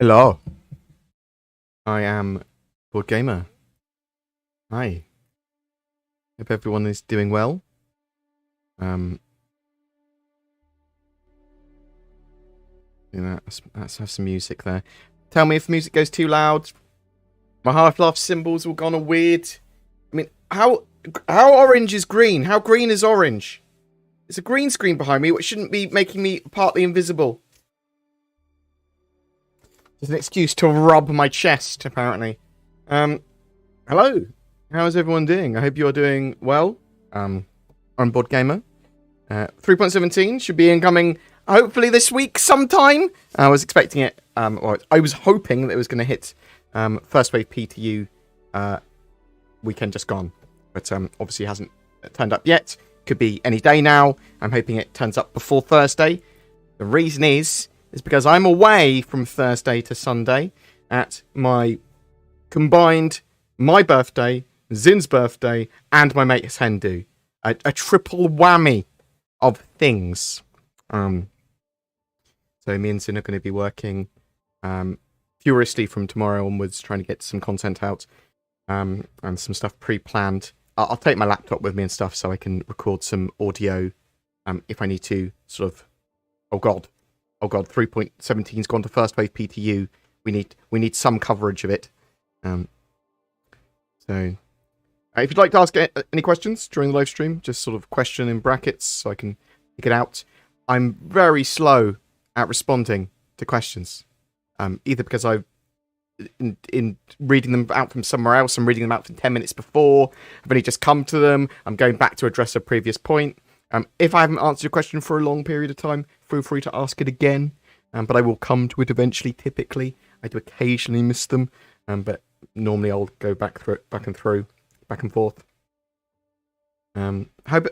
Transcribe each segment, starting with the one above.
Hello, I am BoredGamer. Hi, hope everyone is doing well. Um, let's have some music there. Tell me if the music goes too loud. My Half-Life symbols all gone all weird. I mean, how orange is green? How green is orange? It's a green screen behind me, which shouldn't be making me partly invisible. It's an excuse to rub my chest, apparently. Hello. How is everyone doing? I hope you are doing well. I'm BoredGamer. 3.17 should be incoming hopefully this week sometime. I was expecting it, or I was hoping that it was going to hit first wave PTU weekend just gone. But obviously hasn't turned up yet. Could be any day now. I'm hoping it turns up before Thursday. The reason is because I'm away from Thursday to Sunday at my combined my birthday, Zin's birthday, and my mate's hen do. A triple whammy of things. So me and Zin are going to be working furiously from tomorrow onwards, trying to get some content out and some stuff pre-planned. I'll take my laptop with me and stuff so I can record some audio if I need to. Sort of. Oh god, 3.17's gone to first wave PTU. We need some coverage of it. So, if you'd like to ask any questions during the live stream, just sort of question in brackets so I can pick it out. I'm very slow at responding to questions, either because I've in reading them out from somewhere else, I'm reading them out from 10 minutes before. I've only just come to them. I'm going back to address a previous point. If I haven't answered your question for a long period of time, feel free to ask it again. But I will come to it eventually. Typically, I do occasionally miss them, but normally I'll go back and forth. How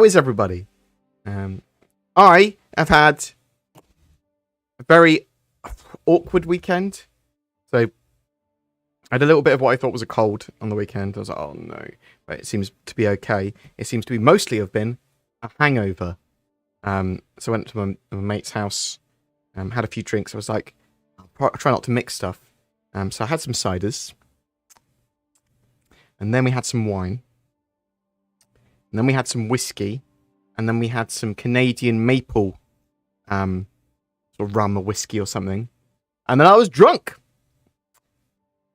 is everybody? I have had a very awkward weekend. So I had a little bit of what I thought was a cold on the weekend. I was like, oh no, but it seems to be okay. It seems to be mostly have been a hangover. So I went to my mate's house, had a few drinks. I was like, I'll try not to mix stuff. So I had some ciders, and then we had some wine, and then we had some whiskey, and then we had some Canadian maple, sort of rum or whiskey or something, and then I was drunk.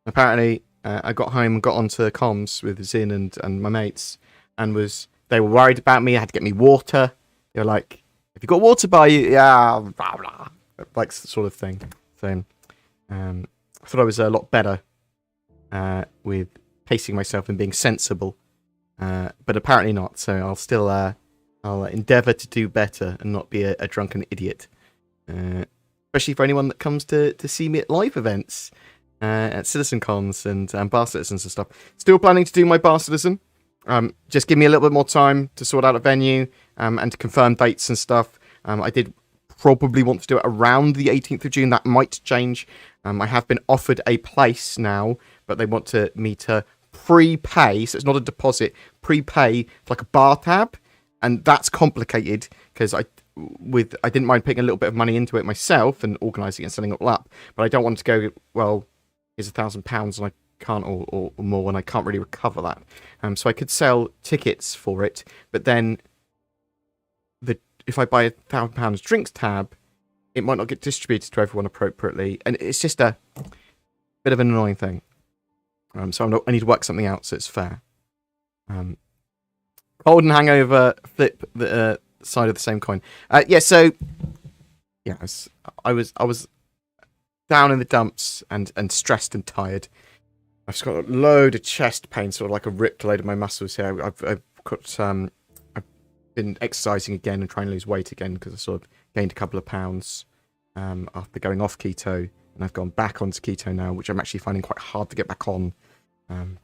Apparently, I got home and got onto comms with Zin and my mates, and they were worried about me. I had to get me water. They were like, "Have you got water by you?" Yeah, blah, blah. Like sort of thing. So, I thought I was a lot better with pacing myself and being sensible, but apparently not. So I'll still I'll endeavour to do better and not be a drunken idiot. Especially for anyone that comes to see me at live events, at Citizen Cons and Bar Citizens and stuff. Still planning to do my Bar Citizen. Just give me a little bit more time to sort out a venue and to confirm dates and stuff. I did probably want to do it around the 18th of June. That might change. I have been offered a place now, but they want me to prepay, so it's not a deposit, prepay for like a bar tab, and that's complicated because I didn't mind putting a little bit of money into it myself and organising it and setting it all up, but I don't want to go, well, here's £1,000 and I can't, or more, and I can't really recover that. So I could sell tickets for it, but then if I buy £1,000 drinks tab, it might not get distributed to everyone appropriately, and it's just a bit of an annoying thing. So I need to work something out so it's fair. Cold and hangover flip the side of the same coin. So yeah, I was down in the dumps and stressed and tired. I've just got a load of chest pain, sort of like a ripped load of my muscles here. I've been exercising again and trying to lose weight again because I sort of gained a couple of pounds after going off keto, and I've gone back onto keto now, which I'm actually finding quite hard to get back on.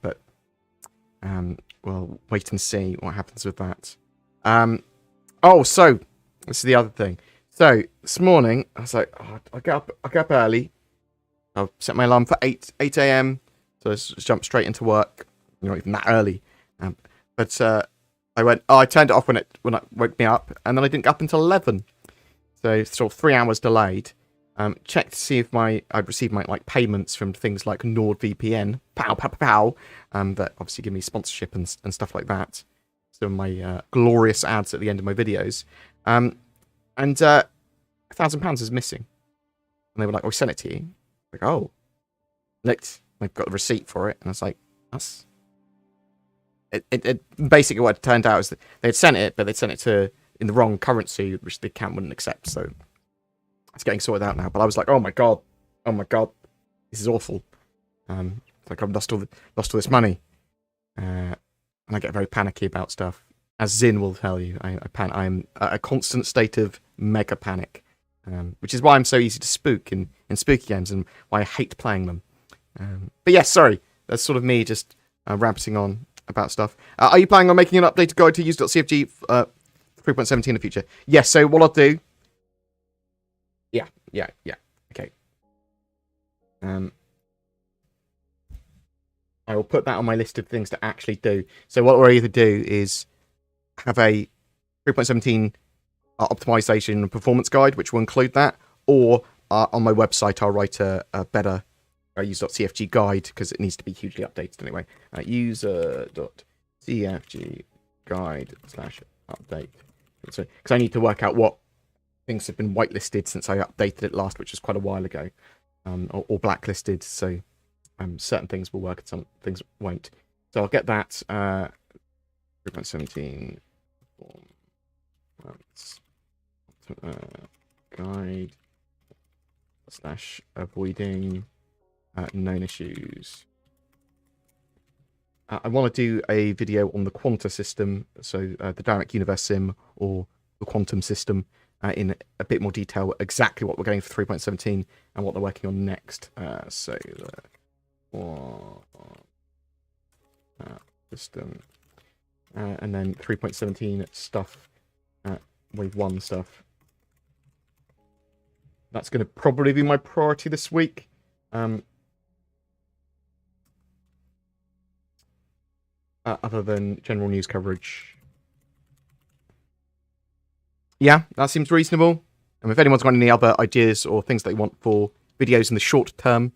But we'll wait and see what happens with that. So this is the other thing. So this morning I was like, I'll get up early. I'll set my alarm for 8 a.m. So I just jump straight into work. Not even that early. But I turned it off when it woke me up, and then I didn't get up until 11. So sort of 3 hours delayed. Check to see if I'd received my like payments from things like NordVPN, pow pow pow, that obviously give me sponsorship and stuff like that. So my glorious ads at the end of my videos, and £1,000 is missing, and they were like, "Oh, we sent it to you." Like, oh, looked, I've got a receipt for it, and I was like, "That's." It basically what it turned out is that they had sent it, but they'd sent it in the wrong currency, which the account wouldn't accept. So it's getting sorted out now. But I was like, oh my god, this is awful. It's like I've lost all this money, and I get very panicky about stuff. As Zin will tell you, I'm a constant state of mega panic, which is why I'm so easy to spook in spooky games and why I hate playing them. But yes, sorry, that's sort of me just rabbiting on about stuff. Are you planning on making an updated guide to use.cfg 3.17 in the future? Yes, so what I'll do... Yeah, okay. I will put that on my list of things to actually do. So what we'll either do is have a 3.17 optimization and performance guide, which will include that, or on my website I'll write a better use.cfg guide, because it needs to be hugely updated anyway. User.cfg guide /update. Because I need to work out what things have been whitelisted since I updated it last, which was quite a while ago, or blacklisted. So certain things will work and some things won't. So I'll get that 3.17 guide /avoiding known issues. I want to do a video on the Quanta system, so the Dynamic Universe Sim or the Quantum system, in a bit more detail, exactly what we're getting for 3.17 and what they're working on next. So the system, and then 3.17 stuff, Wave 1 stuff. That's going to probably be my priority this week. Other than general news coverage. Yeah, that seems reasonable. And if anyone's got any other ideas or things they want for videos in the short term,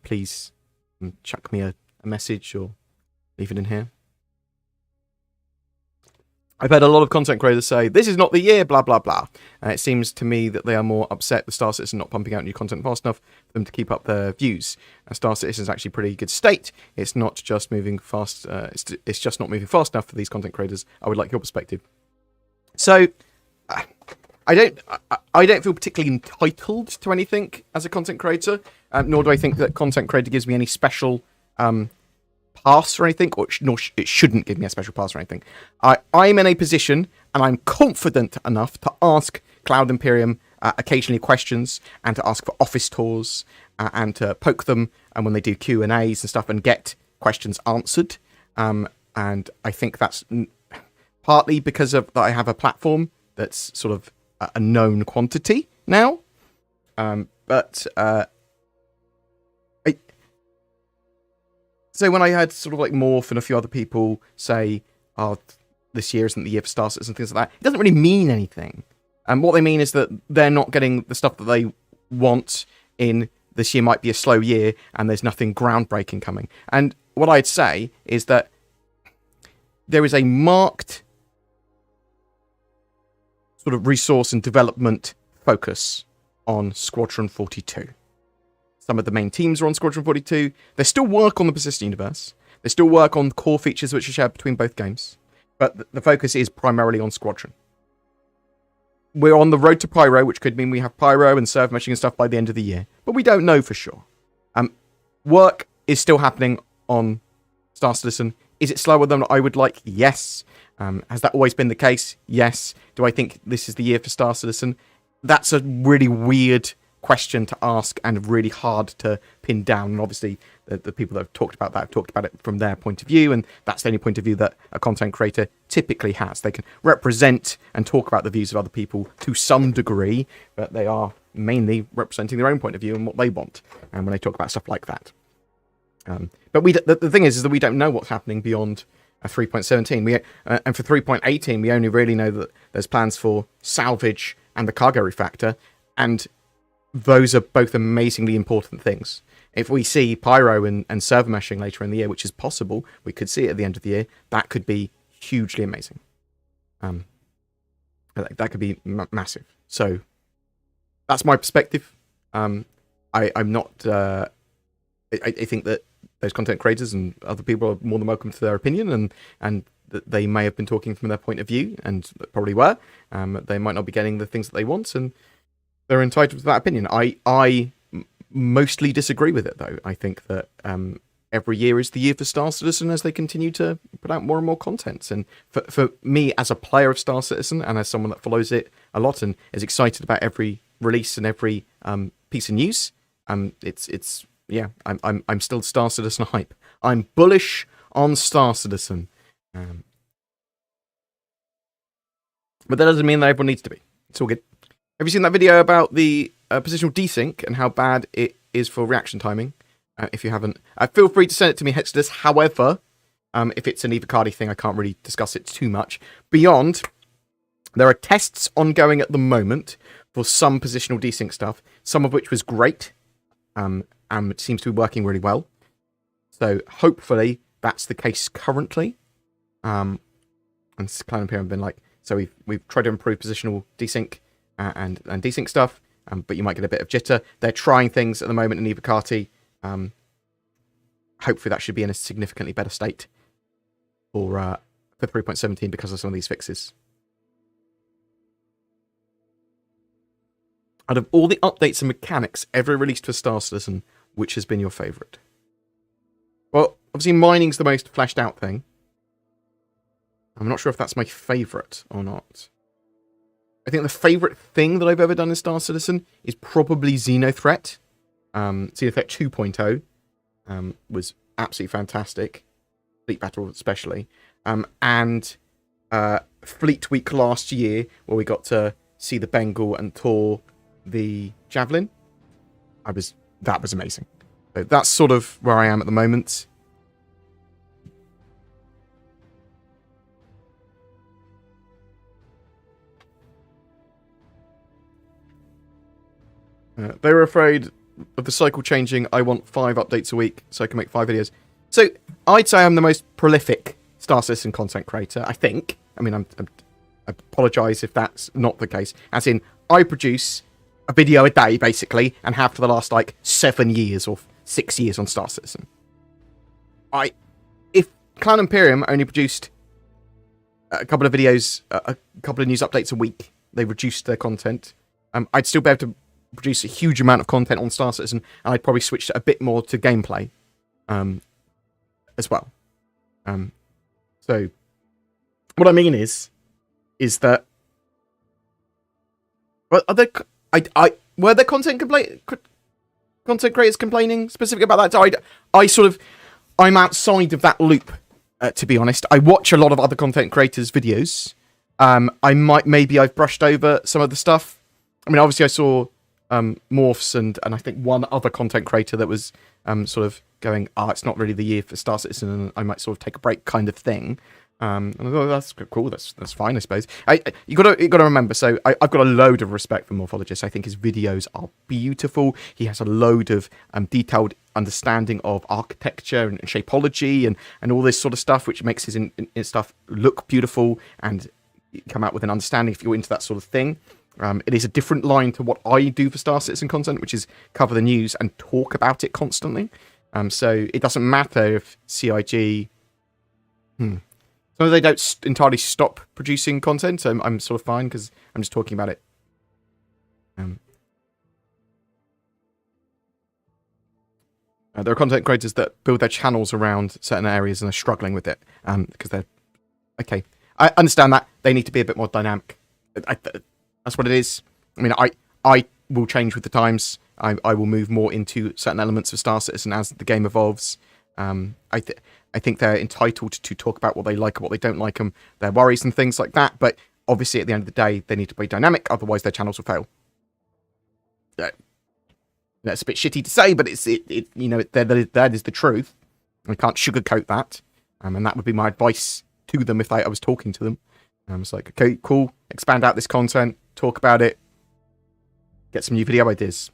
please chuck me a message or leave it in here. I've had a lot of content creators say, this is not the year, blah, blah, blah. And it seems to me that they are more upset with Star Citizen not pumping out new content fast enough for them to keep up their views. Star Citizen is actually pretty good state. It's not just moving fast. It's just not moving fast enough for these content creators. I would like your perspective. So, I don't feel particularly entitled to anything as a content creator, nor do I think that content creator gives me any special pass or anything, or it shouldn't give me a special pass or anything. I'm in a position, and I'm confident enough to ask Cloud Imperium occasionally questions, and to ask for office tours, and to poke them, and when they do Q&As and stuff, and get questions answered. And I think that's partly because of that I have a platform that's sort of a known quantity now. So when I had sort of like Morph and a few other people say, oh, this year isn't the year for Star Citizen and things like that, it doesn't really mean anything. And what they mean is that they're not getting the stuff that they want in this year might be a slow year and there's nothing groundbreaking coming. And what I'd say is that there is a marked sort of resource and development focus on Squadron 42. Some of the main teams are on Squadron 42. They still work on the persistent universe. They still work on core features which are shared between both games. But the focus is primarily on Squadron. We're on the Road to Pyro, which could mean we have Pyro and serve meshing and stuff by the end of the year. But we don't know for sure. Work is still happening on Star Citizen. Is it slower than I would like? Yes. Has that always been the case? Yes. Do I think this is the year for Star Citizen? That's a really weird question to ask and really hard to pin down. And obviously, the people that have talked about that have talked about it from their point of view, and that's the only point of view that a content creator typically has. They can represent and talk about the views of other people to some degree, but they are mainly representing their own point of view and what they want. And when they talk about stuff like that. But the thing is that we don't know what's happening beyond 3.17. And for 3.18, we only really know that there's plans for salvage and the cargo refactor. And those are both amazingly important things. If we see Pyro and server meshing later in the year, which is possible, we could see it at the end of the year, that could be hugely amazing. That could be massive. So that's my perspective. I'm not. I think that those content creators and other people are more than welcome to their opinion, and that they may have been talking from their point of view, and probably were. They might not be getting the things that they want, and they're entitled to that opinion. I mostly disagree with it, though. I think that every year is the year for Star Citizen as they continue to put out more and more content. And for me, as a player of Star Citizen and as someone that follows it a lot and is excited about every release and every piece of news, I'm still Star Citizen hype. I'm bullish on Star Citizen. But that doesn't mean that everyone needs to be. It's all good. Have you seen that video about the positional desync and how bad it is for reaction timing? If you haven't, feel free to send it to me, Hexodus. However, if it's an Evacardi thing, I can't really discuss it too much. Beyond, there are tests ongoing at the moment for some positional desync stuff, some of which was great, and it seems to be working really well. So hopefully that's the case currently. And Clan Imperium have been like, so we've tried to improve positional desync and desync stuff, but you might get a bit of jitter. They're trying things at the moment in Evacardi. Hopefully that should be in a significantly better state for 3.17 because of some of these fixes. Out of all the updates and mechanics ever released for Star Citizen, which has been your favourite? Well, obviously mining's the most fleshed out thing. I'm not sure if that's my favourite or not. I think the favourite thing that I've ever done in Star Citizen is probably Xenothreat. Xenothreat 2.0 was absolutely fantastic. Fleet Battle especially. And Fleet Week last year, where we got to see the Bengal and tour the Javelin. That was amazing. So that's sort of where I am at the moment. They were afraid of the cycle changing. I want 5 updates a week so I can make 5 videos. So I'd say I'm the most prolific Star Citizen content creator, I think. I mean, I apologise if that's not the case. As in, I produce a video a day, basically, and have for the last, 7 years or 6 years on Star Citizen. If Clan Imperium only produced a couple of videos, a couple of news updates a week, they reduced their content, I'd still be able to produce a huge amount of content on Star Citizen, and I'd probably switch a bit more to gameplay as well. So what I mean is that were there content creators complaining specifically about that? So I'm outside of that loop, to be honest. I watch a lot of other content creators' videos. Maybe I've brushed over some of the stuff. I mean, obviously I saw Morphs and I think one other content creator that was sort of going, it's not really the year for Star Citizen, and I might sort of take a break kind of thing. And I thought, that's cool, that's fine, I suppose. You gotta remember, so I've got a load of respect for Morphologist. I think his videos are beautiful. He has a load of detailed understanding of architecture and shapeology and all this sort of stuff, which makes his stuff look beautiful and come out with an understanding if you're into that sort of thing. It is a different line to what I do for Star Citizen content, which is cover the news and talk about it constantly. So it doesn't matter if CIG... So they don't entirely stop producing content, so I'm sort of fine, because I'm just talking about it. There are content creators that build their channels around certain areas and are struggling with it, because they're... Okay, I understand that. They need to be a bit more dynamic. That's what it is. I mean, I will change with the times. I will move more into certain elements of Star Citizen as the game evolves. I think they're entitled to talk about what they like and what they don't like, and their worries and things like that. But obviously, at the end of the day, they need to be dynamic. Otherwise, their channels will fail. That's a bit shitty to say, but that is the truth. I can't sugarcoat that. And that would be my advice to them if I was talking to them. It's like, okay, cool. Expand out this content. Talk about it. Get some new video ideas.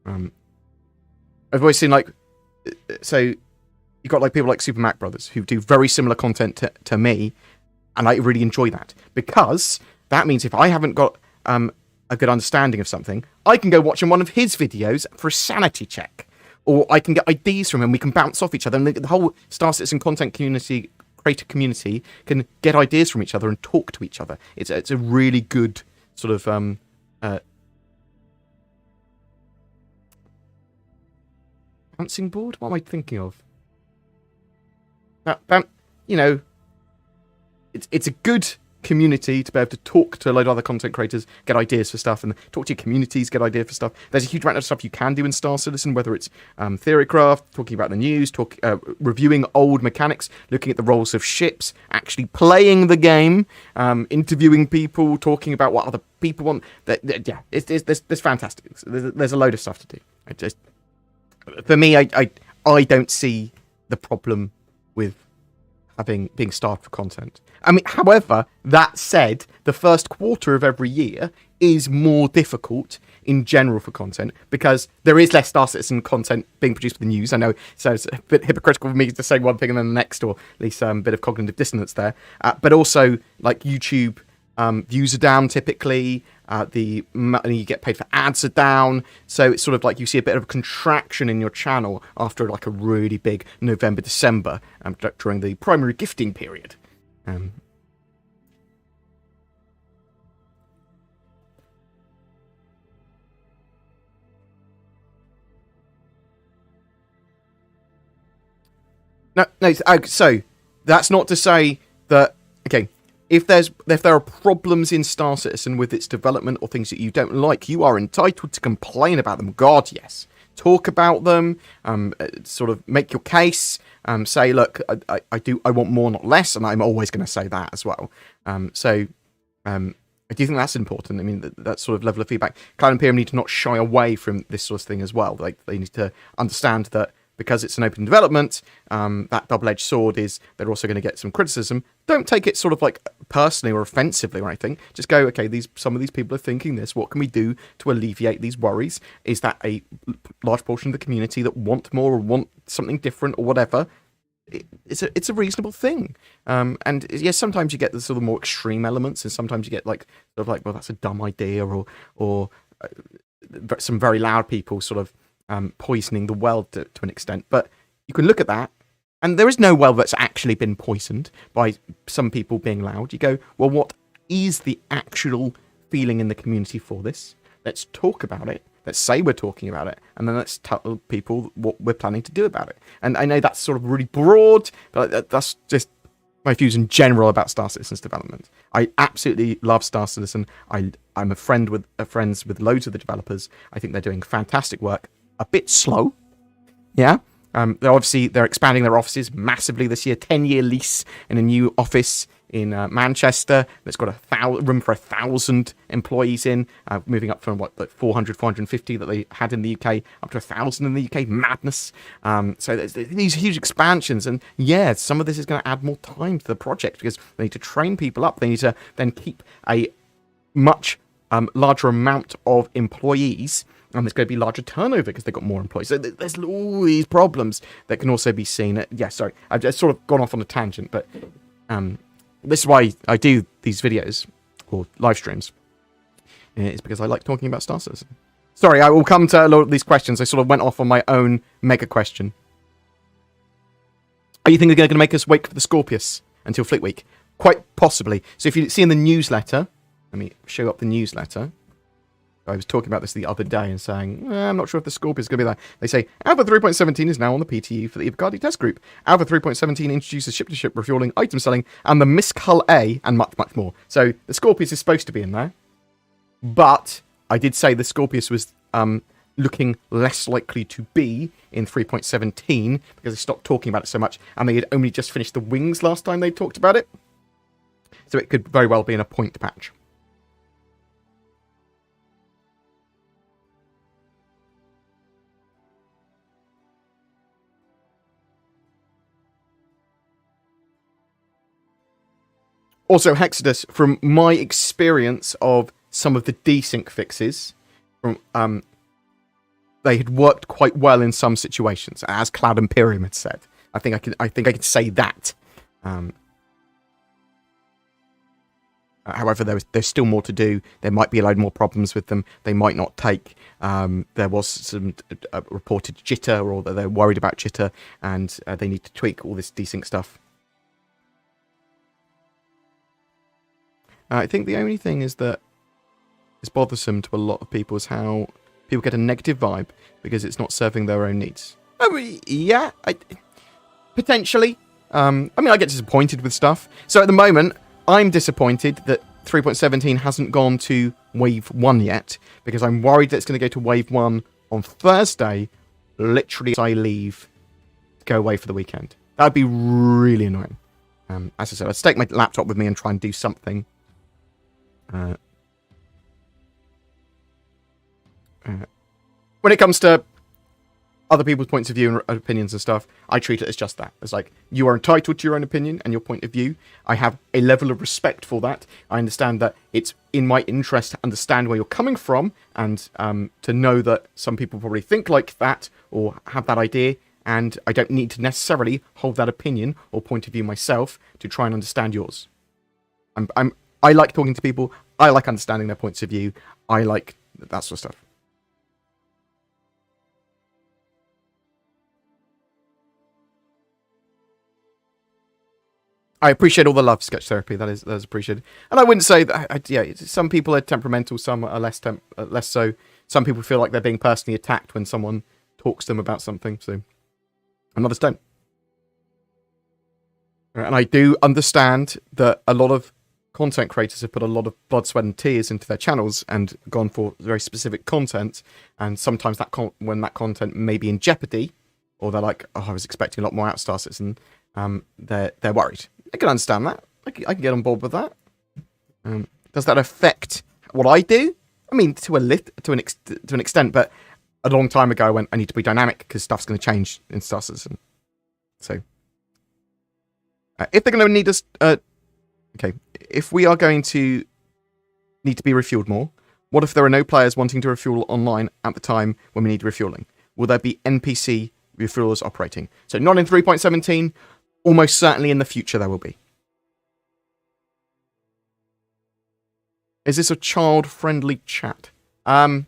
I've always seen like, so you've got like people like Super Mac Brothers who do very similar content to me, and I really enjoy that because that means if I haven't got a good understanding of something, I can go watch one of his videos for a sanity check, or I can get ideas from him. We can bounce off each other, and the whole Star Citizen content community, creator community, can get ideas from each other and talk to each other. It's a really good sort of bouncing board. What am I thinking of? You know, it's a good community to be able to talk to a load of other content creators, get ideas for stuff, and talk to your communities, get ideas for stuff. There's a huge amount of stuff you can do in Star Citizen, whether it's theorycraft, talking about the news, reviewing old mechanics, looking at the roles of ships, actually playing the game, interviewing people, talking about what other people want. There's fantastic. There's a load of stuff to do. For me, I don't see the problem with being starved for content. I mean, however, that said, the first quarter of every year is more difficult in general for content because there is less Star Citizen content being produced for the news. I know, so it's a bit hypocritical for me to say one thing and then the next, or at least a bit of cognitive dissonance there. But also, like YouTube views are down typically. The money you get paid for ads are down, so it's sort of like you see a bit of a contraction in your channel after like a really big November, December during the primary gifting period. No. So that's not to say that. Okay. If there are problems in Star Citizen with its development or things that you don't like, you are entitled to complain about them. God, yes. Talk about them, sort of make your case, say, look, I want more, not less, and I'm always going to say that as well. I do think that's important. I mean, that sort of level of feedback. Cloud Imperium need to not shy away from this sort of thing as well. Like, they need to understand that because it's an open development, that double-edged sword is they're also going to get some criticism. Don't take it sort of like personally or offensively or anything. Just go, okay, some of these people are thinking this. What can we do to alleviate these worries? Is that a large portion of the community that want more or want something different or whatever? It's a reasonable thing. And yes, sometimes you get the sort of more extreme elements, and sometimes you get like sort of like, well, that's a dumb idea, or some very loud people sort of poisoning the well to an extent. But you can look at that, and there is no well that's actually been poisoned by some people being loud. You go, well, what is the actual feeling in the community for this? Let's talk about it. Let's say we're talking about it, and then let's tell people what we're planning to do about it. And I know that's sort of really broad, but that's just my views in general about Star Citizen's development. I absolutely love Star Citizen. I'm friends with loads of the developers. I think they're doing fantastic work. A bit slow, yeah. They're expanding their offices massively this year. 10-year lease in a new office in Manchester that's got room for 1,000 employees in, moving up from like 400, 450 that they had in the UK up to 1,000 in the UK. Madness. So there's these huge expansions, and yeah, some of this is going to add more time to the project because they need to train people up. They need to then keep a much larger amount of employees. And there's going to be larger turnover because they've got more employees. So there's all these problems that can also be seen. Sorry, I've just sort of gone off on a tangent, but this is why I do these videos or live streams. It's because I like talking about Star Citizen. Sorry, I will come to a lot of these questions. I sort of went off on my own mega question. Are you thinking they're going to make us wait for the Scorpius until Fleet Week? Quite possibly. So if you see in the newsletter, let me show up the newsletter. I was talking about this the other day and saying, I'm not sure if the Scorpius is going to be there. They say, Alpha 3.17 is now on the PTU for the Ibacardi test group. Alpha 3.17 introduces ship-to-ship refueling, item selling, and the Misc Hull A, and much, much more. So the Scorpius is supposed to be in there. But I did say the Scorpius was looking less likely to be in 3.17 because they stopped talking about it so much, and they had only just finished the wings last time they talked about it. So it could very well be in a point patch. Also, Hexodus, from my experience of some of the desync fixes, from they had worked quite well in some situations, as Cloud Imperium had said. I think I can say that. However, there's still more to do. There might be a load more problems with them. They might not take. There was some reported jitter, or that they're worried about jitter, and they need to tweak all this desync stuff. I think the only thing is that is bothersome to a lot of people is how people get a negative vibe because it's not serving their own needs. I mean, yeah, potentially. I mean, I get disappointed with stuff. So at the moment, I'm disappointed that 3.17 hasn't gone to Wave 1 yet, because I'm worried that it's going to go to Wave 1 on Thursday, literally as I leave to go away for the weekend. That would be really annoying. As I said, I'd take my laptop with me and try and do something. When it comes to other people's points of view and opinions and stuff, I treat it as just that. It's like, you are entitled to your own opinion and your point of view. I have a level of respect for that. I understand that it's in my interest to understand where you're coming from, and to know that some people probably think like that or have that idea, and I don't need to necessarily hold that opinion or point of view myself to try and understand yours. I like talking to people. I like understanding their points of view. I like that sort of stuff. I appreciate all the love, Sketch Therapy. That is appreciated. And I wouldn't say that. Yeah, some people are temperamental, some are less so. Some people feel like they're being personally attacked when someone talks to them about something. So, and others don't. And I do understand that a lot of content creators have put a lot of blood, sweat, and tears into their channels and gone for very specific content. And sometimes that when that content may be in jeopardy, or they're like, "Oh, I was expecting a lot more out Starcets," and they're worried. I can understand that. I can get on board with that. Does that affect what I do? I mean, to an extent, but a long time ago I went, I need to be dynamic because stuff's going to change in Starcets. And so, if they're going to need us, okay, if we are going to need to be refueled more, what if there are no players wanting to refuel online at the time when we need refueling? Will there be NPC refuelers operating? So not in 3.17. Almost certainly in the future there will be. Is this a child-friendly chat? Online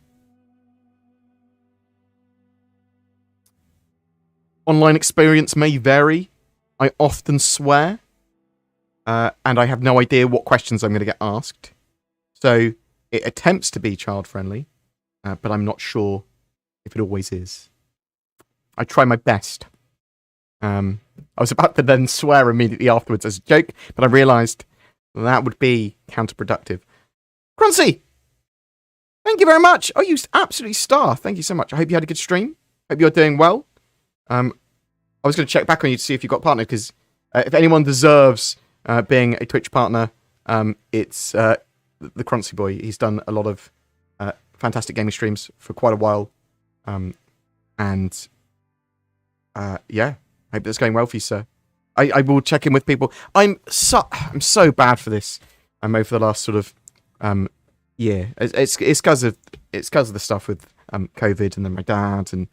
experience may vary. I often swear. And I have no idea what questions I'm going to get asked. So it attempts to be child-friendly, but I'm not sure if it always is. I try my best. I was about to then swear immediately afterwards as a joke, but I realised that would be counterproductive. Crunchy! Thank you very much! Oh, you absolutely star! Thank you so much. I hope you had a good stream. Hope you're doing well. I was going to check back on you to see if you got partnered, because if anyone deserves being a Twitch partner, it's the Crunchy Boy. He's done a lot of fantastic gaming streams for quite a while. Yeah. I hope that's going well for you, sir. I will check in with people. I'm so bad for this. Over the last sort of year. It's because of the stuff with COVID, and then my dad, and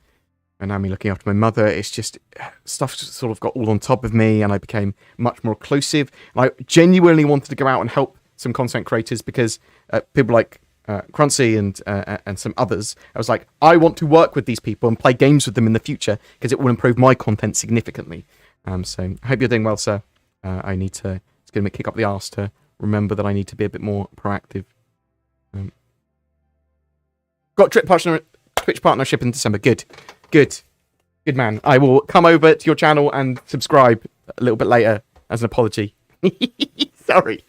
now me looking after my mother. It's just stuff sort of got all on top of me, and I became much more occlusive. And I genuinely wanted to go out and help some content creators, because people like Crunchy and some others, I was like, I want to work with these people and play games with them in the future, because it will improve my content significantly. So I hope you're doing well, sir. It's going to kick up the arse to remember that I need to be a bit more proactive. Got Twitch partnership in December. Good man. I will come over to your channel and subscribe a little bit later as an apology. Sorry.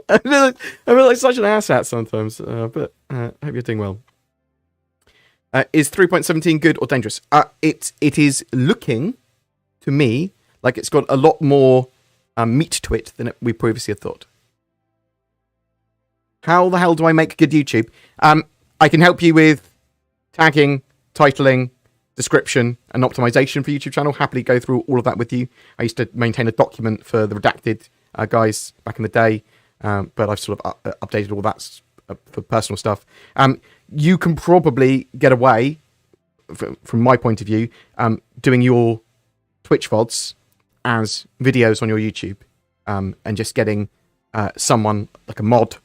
I feel like such an asshat sometimes, but I hope you're doing well. Is 3.17 good or dangerous? It is looking to me like it's got a lot more meat to it than we previously had thought. How the hell do I make good YouTube? I can help you with tagging, titling, description, and optimization for YouTube channel. Happily go through all of that with you. I used to maintain a document for the redacted guys back in the day. But I've sort of updated all that for personal stuff. you can probably get away, from my point of view, doing your Twitch VODs as videos on your YouTube, and just getting someone like a mod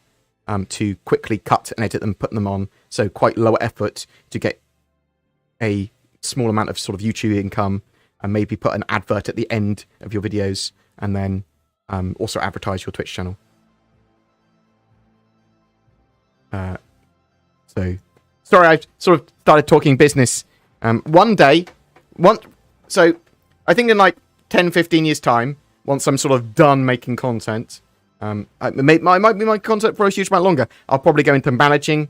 to quickly cut and edit them, put them on. So quite lower effort to get a small amount of sort of YouTube income, and maybe put an advert at the end of your videos, and then also advertise your Twitch channel. So, sorry, I sort of started talking business. So I think in like 10, 15 years time, once I'm sort of done making content, I might be my content for a huge amount longer. I'll probably go into managing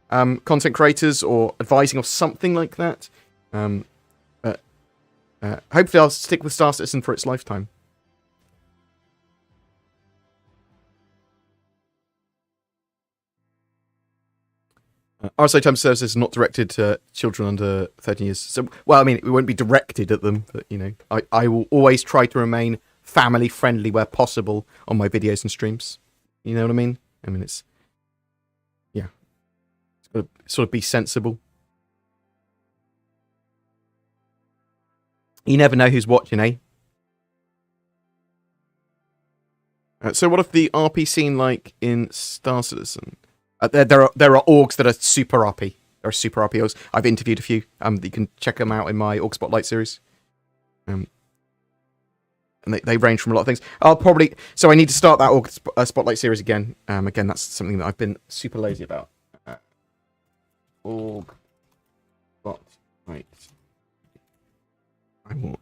content creators or advising or something like that. But hopefully I'll stick with Star Citizen for its lifetime. RSA Time Services is not directed to children under 13 years. So, well, I mean, it won't be directed at them, but, you know, I will always try to remain family friendly where possible on my videos and streams. You know what I mean? I mean, it's got to sort of be sensible. You never know who's watching, eh? So what if the RP scene like in Star Citizen? There are orgs that are super RP. There are super RP orgs. I've interviewed a few. You can check them out in my Org Spotlight series. And they range from a lot of things. So I need to start that Org Spotlight series again. Again, that's something that I've been super lazy about. Org Spotlight. I want.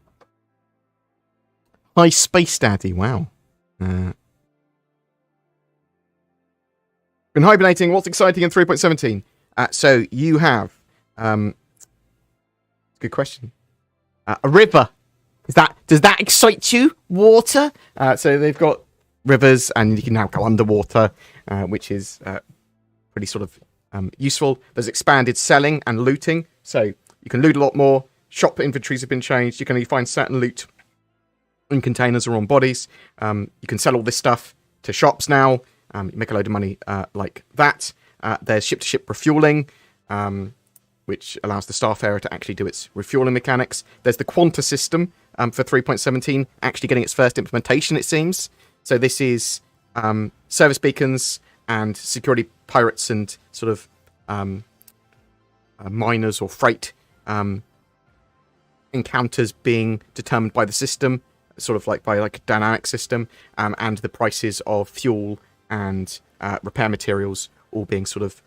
Hi, Space Daddy. Wow. Been hibernating. What's exciting in 3.17? So you have good question. A river. Does that excite you? Water. So they've got rivers, and you can now go underwater, which is pretty sort of useful. There's expanded selling and looting, so you can loot a lot more. Shop inventories have been changed. You can only find certain loot in containers or on bodies. You can sell all this stuff to shops now. You make a load of money like that. There's ship-to-ship refueling, which allows the Starfarer to actually do its refueling mechanics. There's the Quanta system for 3.17, actually getting its first implementation, it seems. So this is service beacons and security pirates and sort of miners or freight encounters being determined by the system, sort of like by like a dynamic system, and the prices of fuel and repair materials all being sort of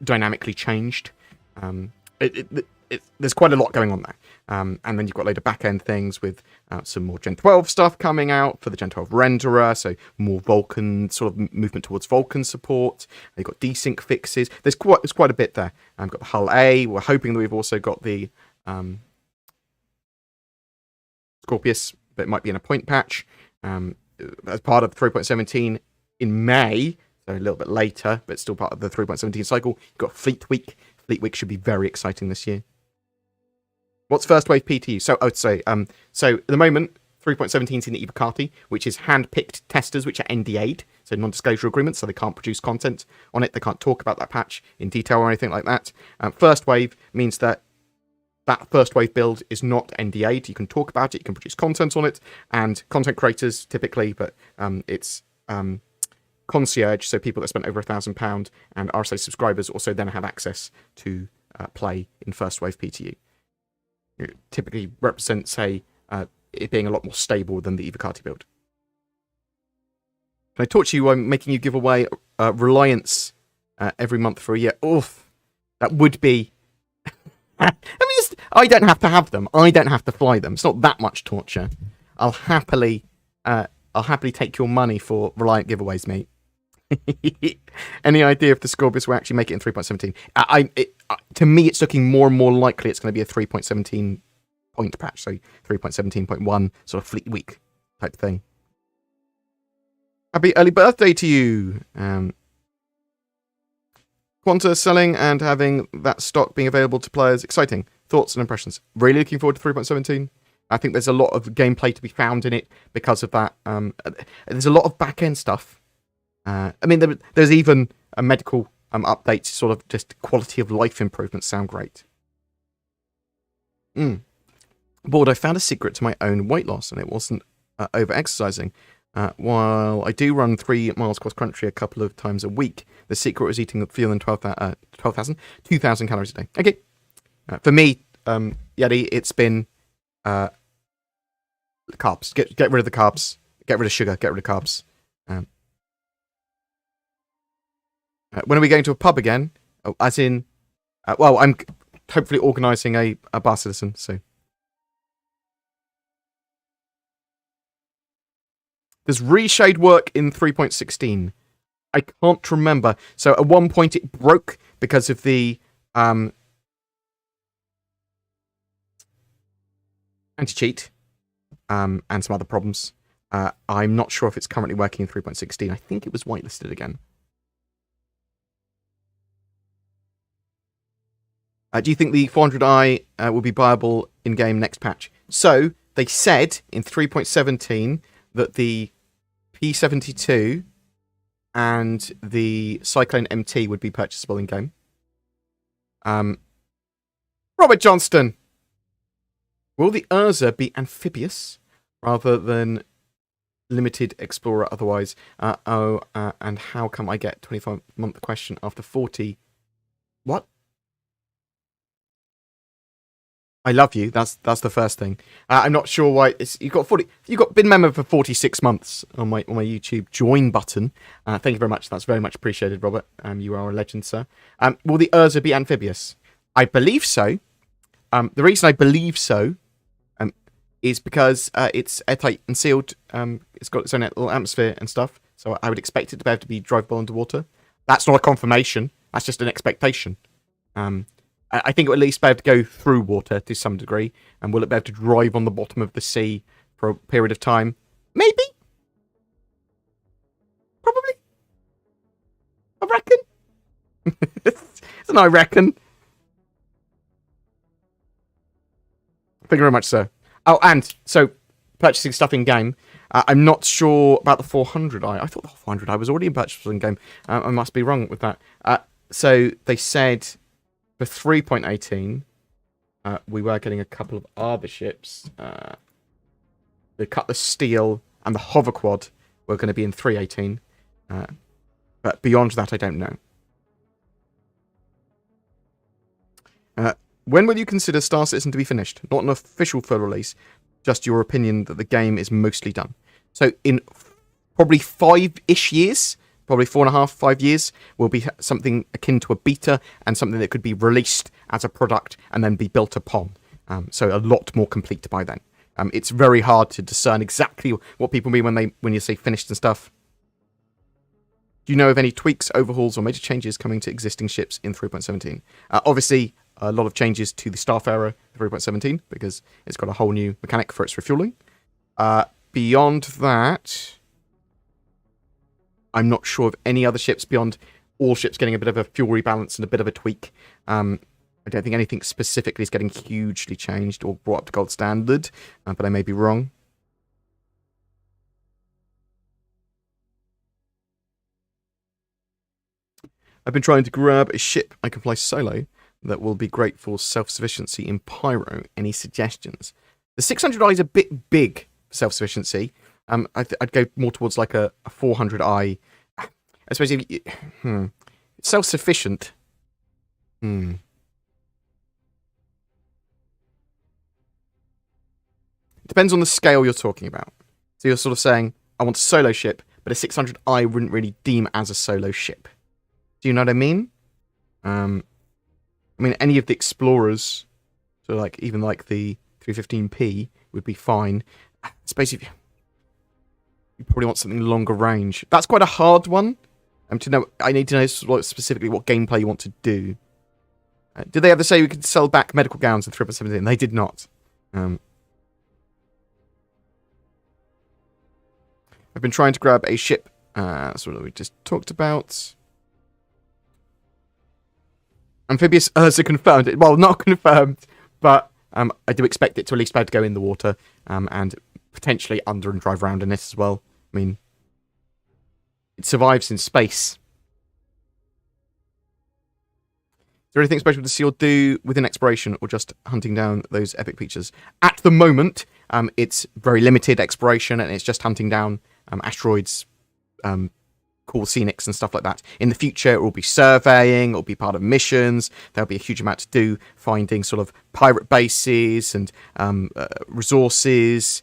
dynamically changed. There's quite a lot going on there. And then you've got a load of back-end things with some more Gen 12 stuff coming out for the Gen 12 renderer, so more Vulkan, sort of movement towards Vulkan support. You've got desync fixes. There's quite a bit there. We've got the Hull A. We're hoping that we've also got the Scorpius, but it might be in a point patch. As part of 3.17 in May, so a little bit later, but still part of the 3.17 cycle. You've got Fleet Week. Fleet Week should be very exciting this year. What's first wave PTU? So I would say, so at the moment, 3.17 is in the Evocati, which is hand-picked testers, which are NDA'd, so non-disclosure agreements, so they can't produce content on it. They can't talk about that patch in detail or anything like that. First wave means that first wave build is not NDA'd. You can talk about it, you can produce content on it, and content creators typically, but it's concierge, so people that spent over £1,000, and RSA subscribers also then have access to play in first wave PTU. It typically represents, say, it being a lot more stable than the Evocati build. Can I talk to you? I'm making you give away Reliance every month for a year. Oof, that would be. I mean, I don't have to have them. I don't have to fly them. It's not that much torture. I'll happily take your money for Reliant giveaways, mate. Any idea if the Scorpius will actually make it in 3.17? To me, it's looking more and more likely it's going to be a 3.17 point patch, so 3.17.1 sort of Fleet Week type thing. Happy early birthday to you. Quanta selling and having that stock being available to players. Exciting. Thoughts and impressions. Really looking forward to 3.17. I think there's a lot of gameplay to be found in it because of that. There's a lot of back-end stuff. I mean, there's even a medical updates, sort of just quality of life improvements sound great. Bored, I found a secret to my own weight loss, and it wasn't over-exercising. While I do run 3 miles cross-country a couple of times a week, the secret was eating fewer than 2,000 calories a day. Okay. For me, Yeti, it's been carbs. Get rid of the carbs. Get rid of sugar. Get rid of carbs. When are we going to a pub again? Oh, as in... well, I'm hopefully organising a bar citizen soon. Does reshade work in 3.16? I can't remember. So at one point it broke because of the anti-cheat and some other problems. I'm not sure if it's currently working in 3.16. I think it was whitelisted again. Do you think the 400i will be viable in-game next patch? So, they said in 3.17 that the P72 and the Cyclone MT would be purchasable in-game. Robert Johnston! Will the Urza be amphibious rather than limited explorer otherwise? And how come I get 25-month question after 40? What? I love you. That's the first thing. I'm not sure why you got been member for 46 months on my YouTube join button. Thank you very much. That's very much appreciated, Robert. You are a legend, sir. Will the Urza be amphibious? I believe so. The reason I believe so is because it's airtight and sealed. It's got its own little atmosphere and stuff. So I would expect it to be able to be drivable underwater. That's not a confirmation. That's just an expectation. I think it will at least be able to go through water to some degree. And will it be able to drive on the bottom of the sea for a period of time? Maybe. Probably. I reckon. It's an I reckon. Thank you very much, sir. Oh, and so purchasing stuff in game. I'm not sure about the 400i. I thought the 400i was already purchasable in game. I must be wrong with that. So they said for 3.18, we were getting a couple of other ships. The Cutlass Steel and the Hover Quad were going to be in 3.18. But beyond that, I don't know. When will you consider Star Citizen to be finished? Not an official full release, just your opinion that the game is mostly done. So in probably 5-ish years, probably 4.5, 5 years, will be something akin to a beta and something that could be released as a product and then be built upon. So a lot more complete by then. It's very hard to discern exactly what people mean when you say finished and stuff. Do you know of any tweaks, overhauls, or major changes coming to existing ships in 3.17? Obviously, a lot of changes to the Starfarer 3.17 because it's got a whole new mechanic for its refueling. Beyond that, I'm not sure of any other ships beyond all ships getting a bit of a fuel rebalance and a bit of a tweak. I don't think anything specifically is getting hugely changed or brought up to gold standard, but I may be wrong. I've been trying to grab a ship I can fly solo that will be great for self-sufficiency in Pyro. Any suggestions? The 600i is a bit big for self-sufficiency. I'd go more towards like a 400i. I suppose if self-sufficient. It depends on the scale you're talking about. So you're sort of saying, I want a solo ship, but a 600i wouldn't really deem as a solo ship. Do you know what I mean? I mean, any of the Explorers, so like even like the 315p would be fine. I suppose if you probably want something longer range. That's quite a hard one. To know, I need to know specifically what gameplay you want to do. Did they ever say we could sell back medical gowns in 3.17? They did not. I've been trying to grab a ship. That's what we just talked about. Amphibious Urza confirmed. Well, not confirmed, but I do expect it to at least be able to go in the water and potentially under and drive around in it as well. I mean, it survives in space. there anything special to see or do within exploration, or just hunting down those epic features? At the moment, it's very limited exploration, and it's just hunting down asteroids, cool scenics and stuff like that. In the future, it will be surveying, it will be part of missions. There'll be a huge amount to do, finding sort of pirate bases and resources,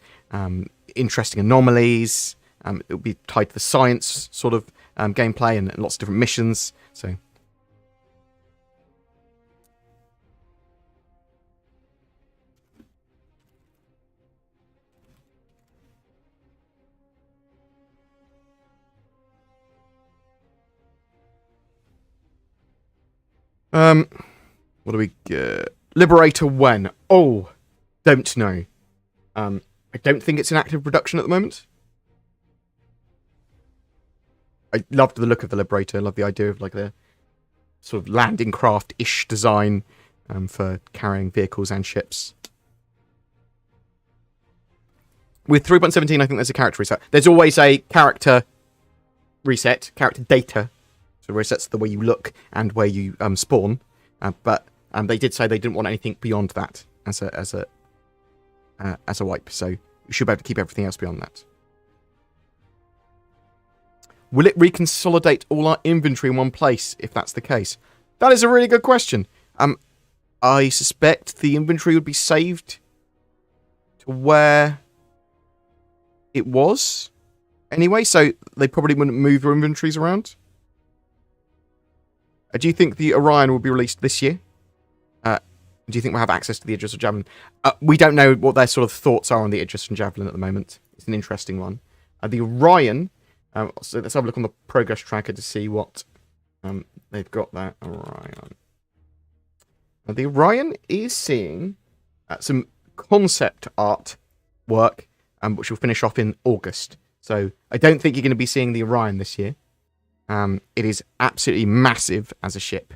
interesting anomalies. It will be tied to the science sort of gameplay and lots of different missions. So, what do we get? Liberator when? Oh, don't know. I don't think it's in active production at the moment. I loved the look of the Liberator. I love the idea of like the sort of landing craft-ish design for carrying vehicles and ships. With 3.17, I think there's a character reset. There's always a character reset, character data. So it resets the way you look and where you spawn. But they did say they didn't want anything beyond that as a wipe. So you should be able to keep everything else beyond that. Will it reconsolidate all our inventory in one place if that's the case? That is a really good question. I suspect the inventory would be saved to where it was anyway, so they probably wouldn't move their inventories around. Do you think the Orion will be released this year? Do you think we'll have access to the Idris and Javelin? We don't know what their sort of thoughts are on the Idris and Javelin at the moment. It's an interesting one. The Orion... so let's have a look on the progress tracker to see what they've got there. Orion. Now, the Orion is seeing some concept art work, which will finish off in August. So I don't think you're going to be seeing the Orion this year. It is absolutely massive as a ship.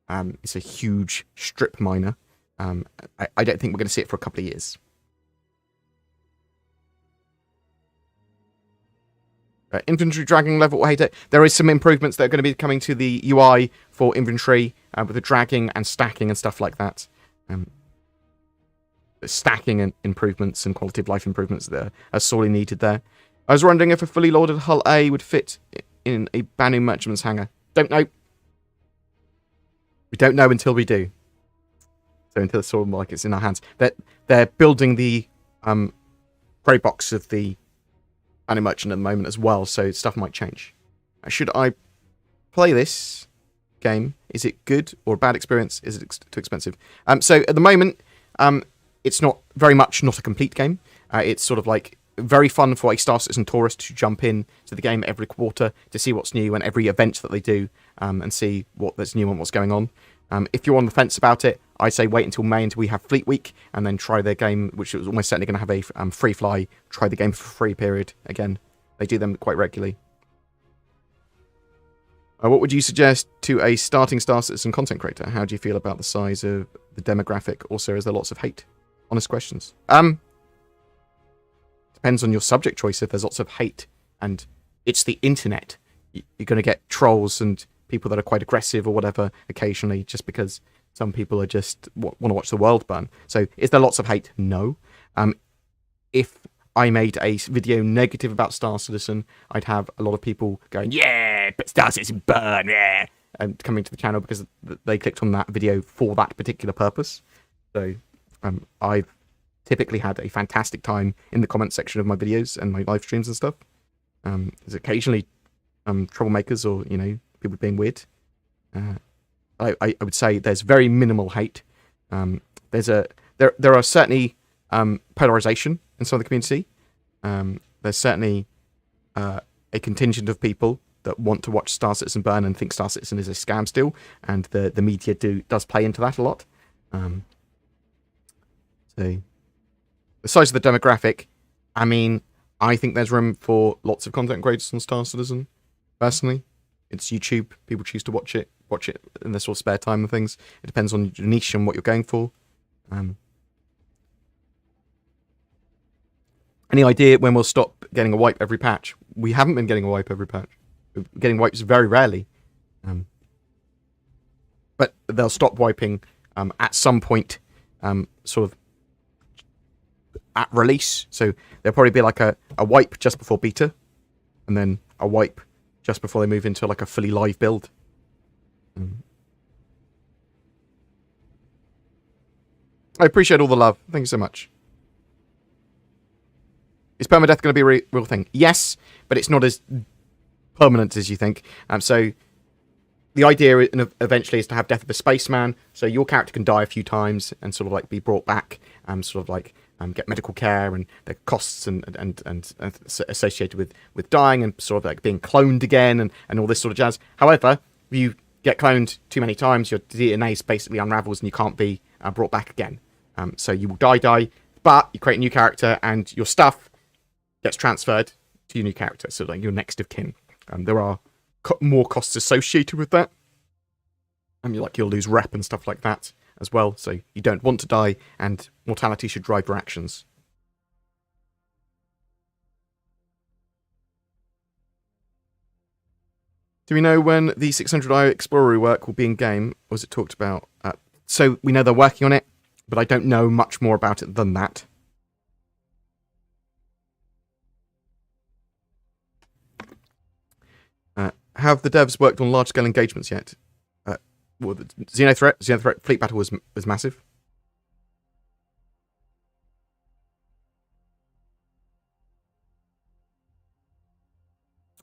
It's a huge strip miner. I don't think we're going to see it for a couple of years. Inventory dragging level, I hate it. There is some improvements that are going to be coming to the UI for inventory with the dragging and stacking and stuff like that. Stacking and improvements and quality of life improvements that are sorely needed there. I was wondering if a fully loaded Hull A would fit in a Banu Merchantman's hangar. Don't know. We don't know until we do. So until it's sort of like it's in our hands. They're building the grey box of the Banu Merchant at the moment as well, so stuff might change. Should I play this game? Is it good or a bad experience? Is it too expensive? So at the moment, it's not very much not a complete game. It's sort of like very fun for a Star Citizen tourist to jump in to the game every quarter to see what's new and every event that they do and see what that's new and what's going on. If you're on the fence about it, I say wait until May until we have Fleet Week and then try their game, which is almost certainly going to have a free fly, try the game for free period again. They do them quite regularly. What would you suggest to a starting Star Citizen content creator? How do you feel about the size of the demographic? Also, is there lots of hate? Honest questions. Depends on your subject choice. If there's lots of hate and it's the internet, you're going to get trolls and people that are quite aggressive or whatever occasionally, just because some people are just want to watch the world burn. So is there lots of hate? No. If I made a video negative about Star Citizen, I'd have a lot of people going, yeah, but Star Citizen burn, yeah, and coming to the channel because they clicked on that video for that particular purpose. So I've typically had a fantastic time in the comment section of my videos and my live streams and stuff. There's occasionally troublemakers or, you know, people being weird. I would say there's very minimal hate. There are certainly polarization in some of the community. There's certainly a contingent of people that want to watch Star Citizen burn and think Star Citizen is a scam still, and the media does play into that a lot. So the size of the demographic, I mean, I think there's room for lots of content creators on Star Citizen. Personally, it's YouTube. People choose to watch it in their sort of spare time and things. It depends on your niche and what you're going for. Any idea when we'll stop getting a wipe every patch? We haven't been getting a wipe every patch. We're getting wipes very rarely. but they'll stop wiping at some point, sort of at release. So there'll probably be like a wipe just before beta, and then a wipe just before they move into like a fully live build. I appreciate all the love. Thank you so much. Is permadeath going to be a real thing? Yes, but it's not as permanent as you think. So the idea eventually is to have Death of a Spaceman, so your character can die a few times and sort of like be brought back, sort of like get medical care, and the costs and associated with dying and sort of like being cloned again and all this sort of jazz. However, if you get cloned too many times, your DNA basically unravels and you can't be brought back again. So you will die, but you create a new character and your stuff gets transferred to your new character, so like your next of kin. There are more costs associated with that. You'll lose rep and stuff like that as well, so you don't want to die, and mortality should drive your actions. Do we know when the 600i Explorer rework will be in game? Or was it talked about? So we know they're working on it, but I don't know much more about it than that. Have the devs worked on large-scale engagements yet? Well, the Xenothreat Fleet Battle was massive.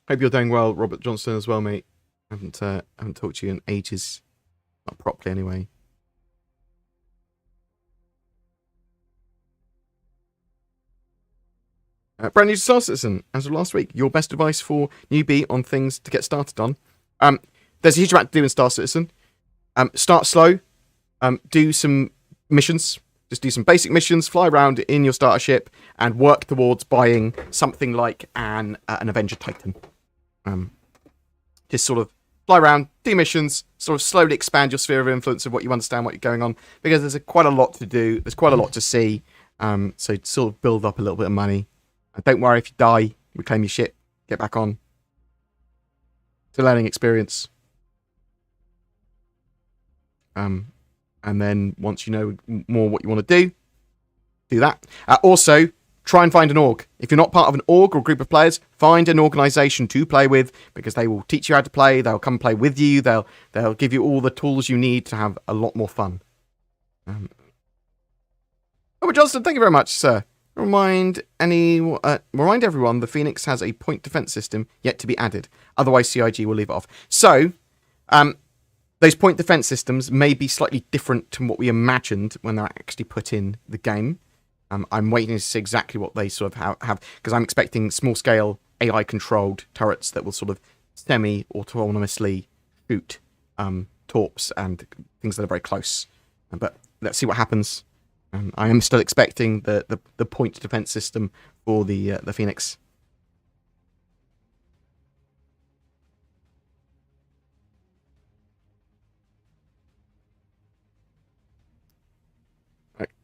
Hope you're doing well, Robert Johnson, as well, mate. I haven't talked to you in ages, not properly anyway. Brand new Star Citizen, as of last week. Your best advice for newbie on things to get started on. There's a huge amount to do in Star Citizen. Start slow. Do some missions. Just do some basic missions. Fly around in your starter ship and work towards buying something like an Avenger Titan. Just sort of fly around, do missions, sort of slowly expand your sphere of influence of what you understand, what you're going on, because there's quite a lot to do. There's quite a lot to see. So sort of build up a little bit of money. Don't worry if you die, reclaim your ship, get back on. It's a learning experience. And then once you know more what you want to do that. Also, try and find an org. If you're not part of an org or group of players, find an organization to play with, because they will teach you how to play. They'll come play with you. They'll give you all the tools you need to have a lot more fun. Robert Johnston, thank you very much, sir. Remind everyone the Phoenix has a point defense system yet to be added. Otherwise, CIG will leave it off. So, those point defense systems may be slightly different to what we imagined when they're actually put in the game. I'm waiting to see exactly what they sort of have, because I'm expecting small-scale AI-controlled turrets that will sort of semi-autonomously shoot torps and things that are very close. But let's see what happens. I am still expecting the point defense system for the Phoenix.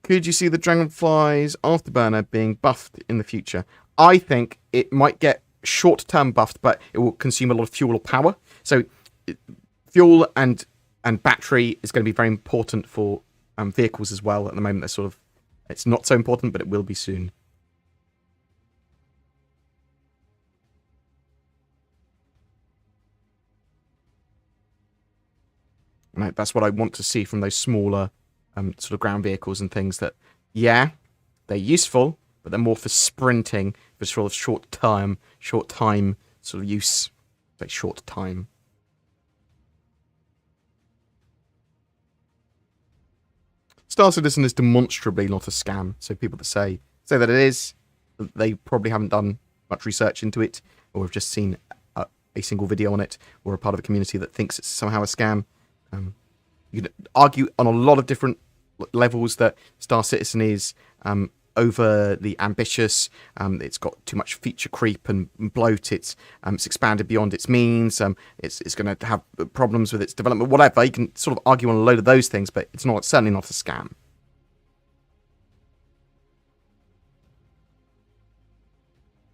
Could you see the Dragonfly's Afterburner being buffed in the future? I think it might get short-term buffed, but it will consume a lot of fuel or power. So fuel and battery is going to be very important for vehicles as well. At the moment, it's not so important, but it will be soon. And that's what I want to see from those smaller sort of ground vehicles and things. That, yeah, they're useful, but they're more for sprinting, for sort of short time sort of use. Like short time. Star Citizen is demonstrably not a scam. So people that say that it is, they probably haven't done much research into it, or have just seen a single video on it, or a part of a community that thinks it's somehow a scam. You can argue on a lot of different levels that Star Citizen is overly ambitious. It's got too much feature creep and bloat. It's expanded beyond its means. It's going to have problems with its development. Whatever, you can sort of argue on a load of those things, but it's certainly not a scam.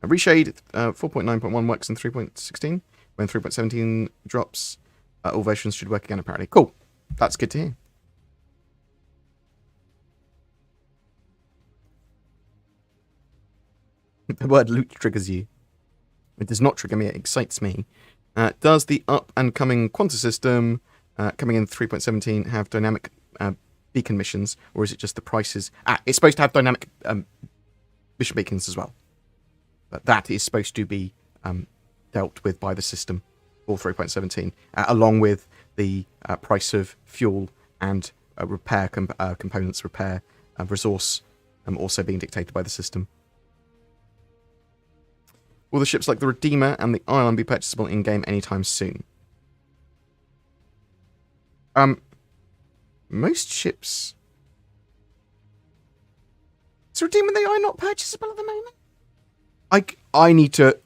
Reshade 4.9.1 works in 3.16. When 3.17 drops, all versions should work again, apparently. Cool. That's good to hear. The word loot triggers you. It does not trigger me, it excites me. Does the up-and-coming Quanta system, coming in 3.17, have dynamic beacon missions, or is it just the prices? It's supposed to have dynamic mission beacons as well. But that is supposed to be dealt with by the system for 3.17, along with the price of fuel and repair components, repair resource also being dictated by the system. Will the ships like the Redeemer and the Ion be purchasable in-game anytime soon? Most ships... Is the Redeemer and the Ion not purchasable at the moment? I need to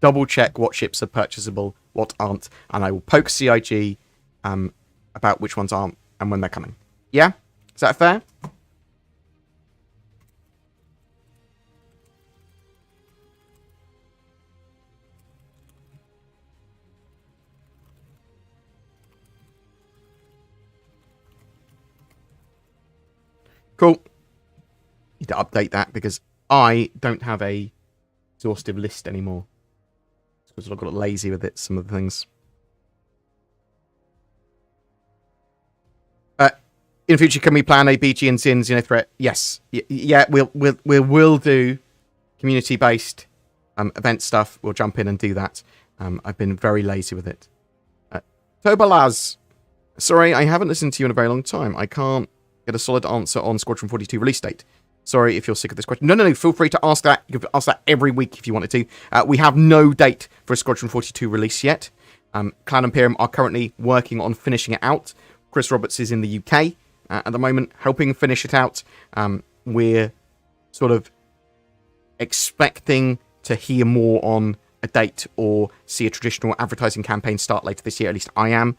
double-check what ships are purchasable, what aren't, and I will poke CIG about which ones aren't and when they're coming. Yeah? Is that fair? Cool. Need to update that because I don't have a exhaustive list anymore. Because I got lazy with it, some of the things. In future, can we plan a BG and Zin Xenothreat? Yes. Yeah, we'll do community-based event stuff. We'll jump in and do that. I've been very lazy with it. Tobalaz. Sorry, I haven't listened to you in a very long time. I can't get a solid answer on Squadron 42 release date. Sorry if you're sick of this question. No. Feel free to ask that. You can ask that every week if you wanted to. We have no date for a Squadron 42 release yet. Clan Imperium are currently working on finishing it out. Chris Roberts is in the UK at the moment, helping finish it out. We're sort of expecting to hear more on a date or see a traditional advertising campaign start later this year. At least I am.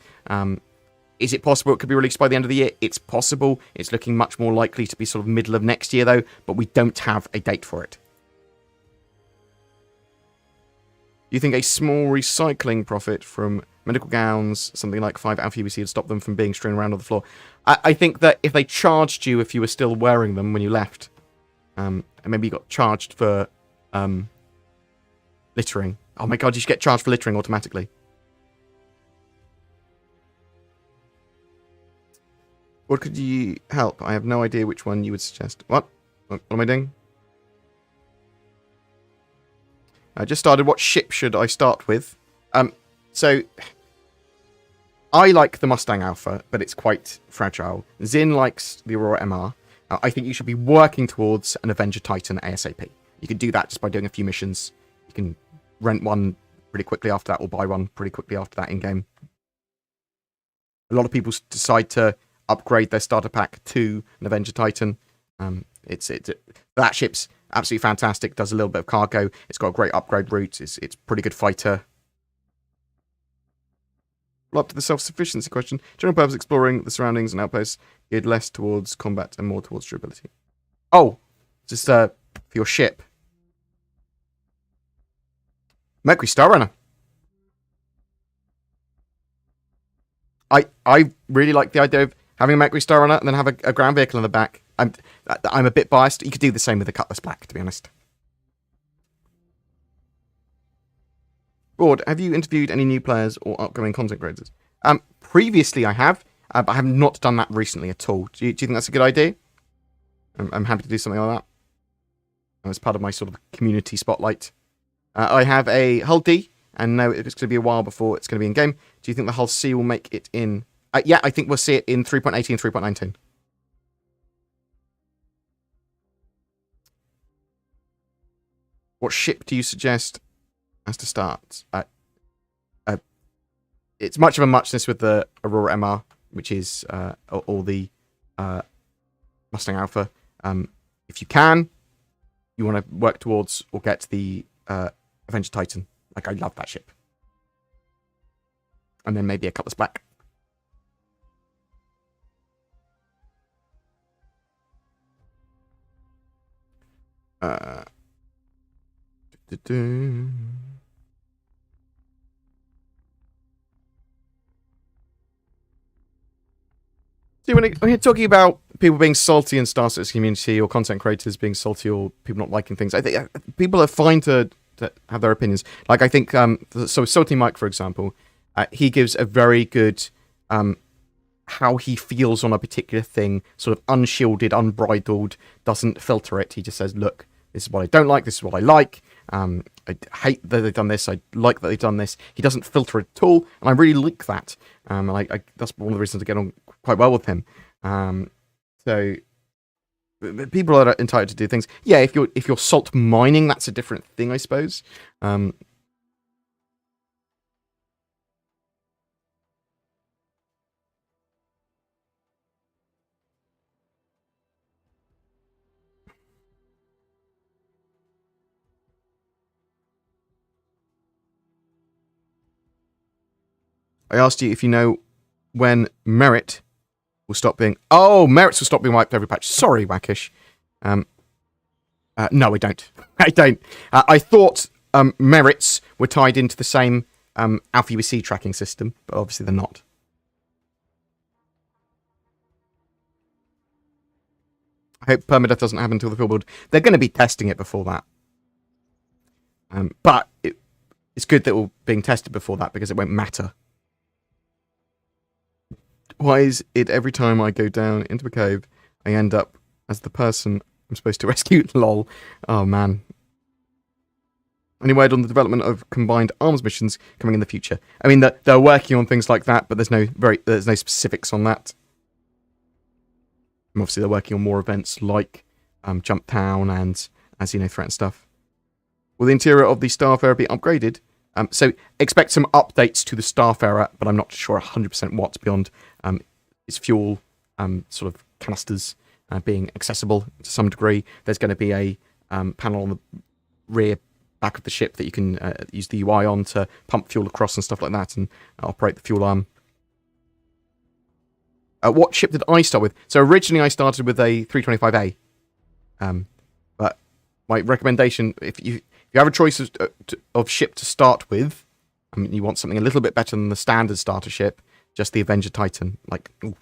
Is it possible it could be released by the end of the year? It's possible. It's looking much more likely to be sort of middle of next year, though, but we don't have a date for it. Do you think a small recycling profit from medical gowns, something like 5 Alpha UBC, would stop them from being strewn around on the floor? I think that if they charged you if you were still wearing them when you left, and maybe you got charged for littering. Oh my god, you should get charged for littering automatically. What could you help? I have no idea which one you would suggest. What? What am I doing? I just started. What ship should I start with? So I like the Mustang Alpha, but it's quite fragile. Zin likes the Aurora MR. I think you should be working towards an Avenger Titan ASAP. You can do that just by doing a few missions. You can rent one pretty quickly after that, or buy one pretty quickly after that in-game. A lot of people decide to upgrade their starter pack to an Avenger Titan. That ship's absolutely fantastic. Does a little bit of cargo. It's got a great upgrade route. It's pretty good fighter. Well, up to the self-sufficiency question. General purpose exploring the surroundings and outposts, geared less towards combat and more towards durability. Oh, just for your ship. Mercury Star Runner. I really like the idea of having a Mercury Star Runner and then have a ground vehicle in the back. I'm a bit biased. You could do the same with the Cutlass Black, to be honest. Bored, have you interviewed any new players or upcoming content creators? Previously I have, but I have not done that recently at all. Do you think that's a good idea? I'm happy to do something like that. As part of my sort of community spotlight. I have a Hull D, and know it's going to be a while before it's going to be in game. Do you think the Hull C will make it in? Yeah, I think we'll see it in 3.18 and 3.19. What ship do you suggest as to start? It's much of a muchness with the Aurora MR, which is all the Mustang Alpha. If you can, you want to work towards or get the Avenger Titan. Like, I love that ship. And then maybe a Cutlass Black. See, when you're talking about people being salty in Star Citizen community, or content creators being salty, or people not liking things, I think people are fine to have their opinions. Like, I think, so Salty Mike, for example, he gives a very good how he feels on a particular thing, sort of unshielded, unbridled, doesn't filter it. He just says, look, this is what I don't like, this is what I like. I hate that they've done this, I like that they've done this. He doesn't filter it at all, and I really like that. That's one of the reasons I get on quite well with him. So people are entitled to do things. Yeah, if you're salt mining, that's a different thing, I suppose. I asked you if you know when merit will stop being... Oh, merits will stop being wiped every patch. Sorry, Wackish. No, I don't. I don't. I thought merits were tied into the same Alpha UEC tracking system, but obviously they're not. I hope permadeath doesn't happen until the field build. They're going to be testing it before that. But it's good that we're being tested before that, because it won't matter. Why is it every time I go down into a cave, I end up as the person I'm supposed to rescue? Lol. Oh, man. Any word on the development of combined arms missions coming in the future? I mean, they're working on things like that, but there's no specifics on that. And obviously, they're working on more events like Jump Town and, as you know, Threat and stuff. Will the interior of the Starfarer be upgraded? So expect some updates to the Starfarer, but I'm not sure 100% what's beyond its fuel sort of canisters being accessible to some degree. There's going to be a panel on the rear back of the ship that you can use the UI on to pump fuel across and stuff like that, and operate the fuel arm. What ship did I start with? So originally I started with a 325A. But my recommendation, if you have a choice of ship to start with, I mean, you want something a little bit better than the standard starter ship, just the Avenger Titan. Like, ooh.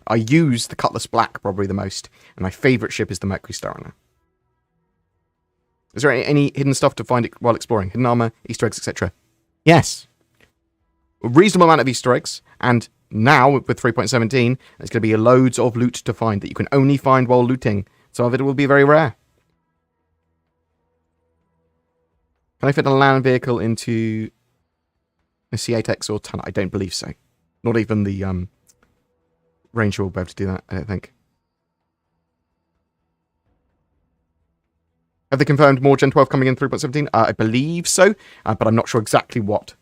I use the Cutlass Black probably the most, and my favourite ship is the Mercury Starrunner. Is there any hidden stuff to find while exploring? Hidden armour, Easter eggs, etc.? Yes. A reasonable amount of Easter eggs, and now, with 3.17, there's going to be loads of loot to find that you can only find while looting. Some of it will be very rare. Can I fit a land vehicle into a C8X or Tunnel? I don't believe so. Not even the Ranger will be able to do that, I don't think. Have they confirmed more Gen 12 coming in 3.17? I believe so, but I'm not sure exactly what.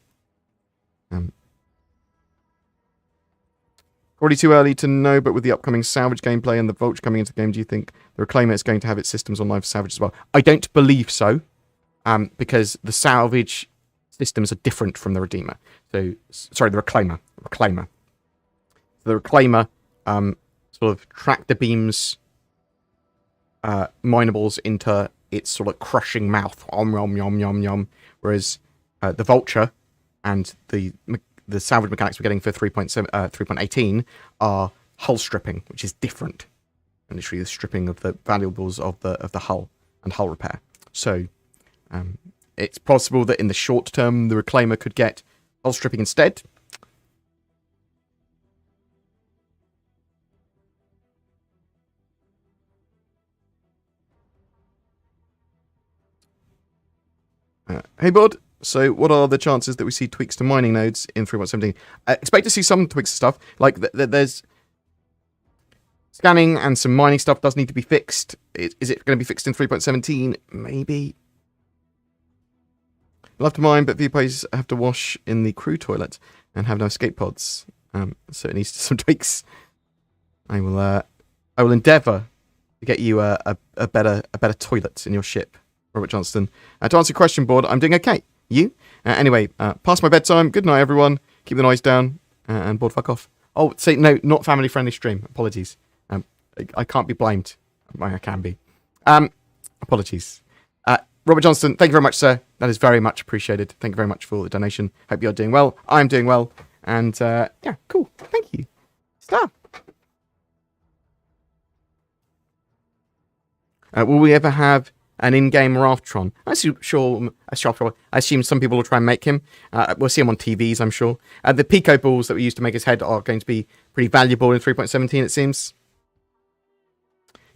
Already too early to know, but with the upcoming Salvage gameplay and the Vulture coming into the game, do you think the Reclaimer is going to have its systems online for Salvage as well? I don't believe so, because the Salvage systems are different from the Redeemer. So, sorry, the Reclaimer. The Reclaimer sort of tractor beams minables into its sort of crushing mouth, yum yum yum yum yum, whereas the Vulture and the salvage mechanics we're getting for 3.18 are hull stripping, which is different, and literally the stripping of the valuables of the hull and hull repair. So it's possible that in the short term the Reclaimer could get hull stripping instead. Hey, Bod. So, what are the chances that we see tweaks to mining nodes in 3.17? Expect to see some tweaks to stuff. Like, there's scanning and some mining stuff does need to be fixed. Is it going to be fixed in 3.17? Maybe. Love to mine, but VPlays have to wash in the crew toilet and have no escape pods. So it needs some tweaks. I will endeavour to get you a better toilet in your ship, Robert Johnston. To answer your question, Board, I'm doing okay. You? Anyway, past my bedtime. Good night, everyone. Keep the noise down. And Board, fuck off. Oh, say no, not family-friendly stream. Apologies. I can't be blamed. I can be. Apologies. Robert Johnston, thank you very much, sir. That is very much appreciated. Thank you very much for the donation. Hope you're doing well. I'm doing well. And, yeah, cool. Thank you. Stop. Will we ever have an in-game Raftron? I assume some people will try and make him. We'll see him on TVs, I'm sure. The Pico balls that we used to make his head are going to be pretty valuable in 3.17, it seems.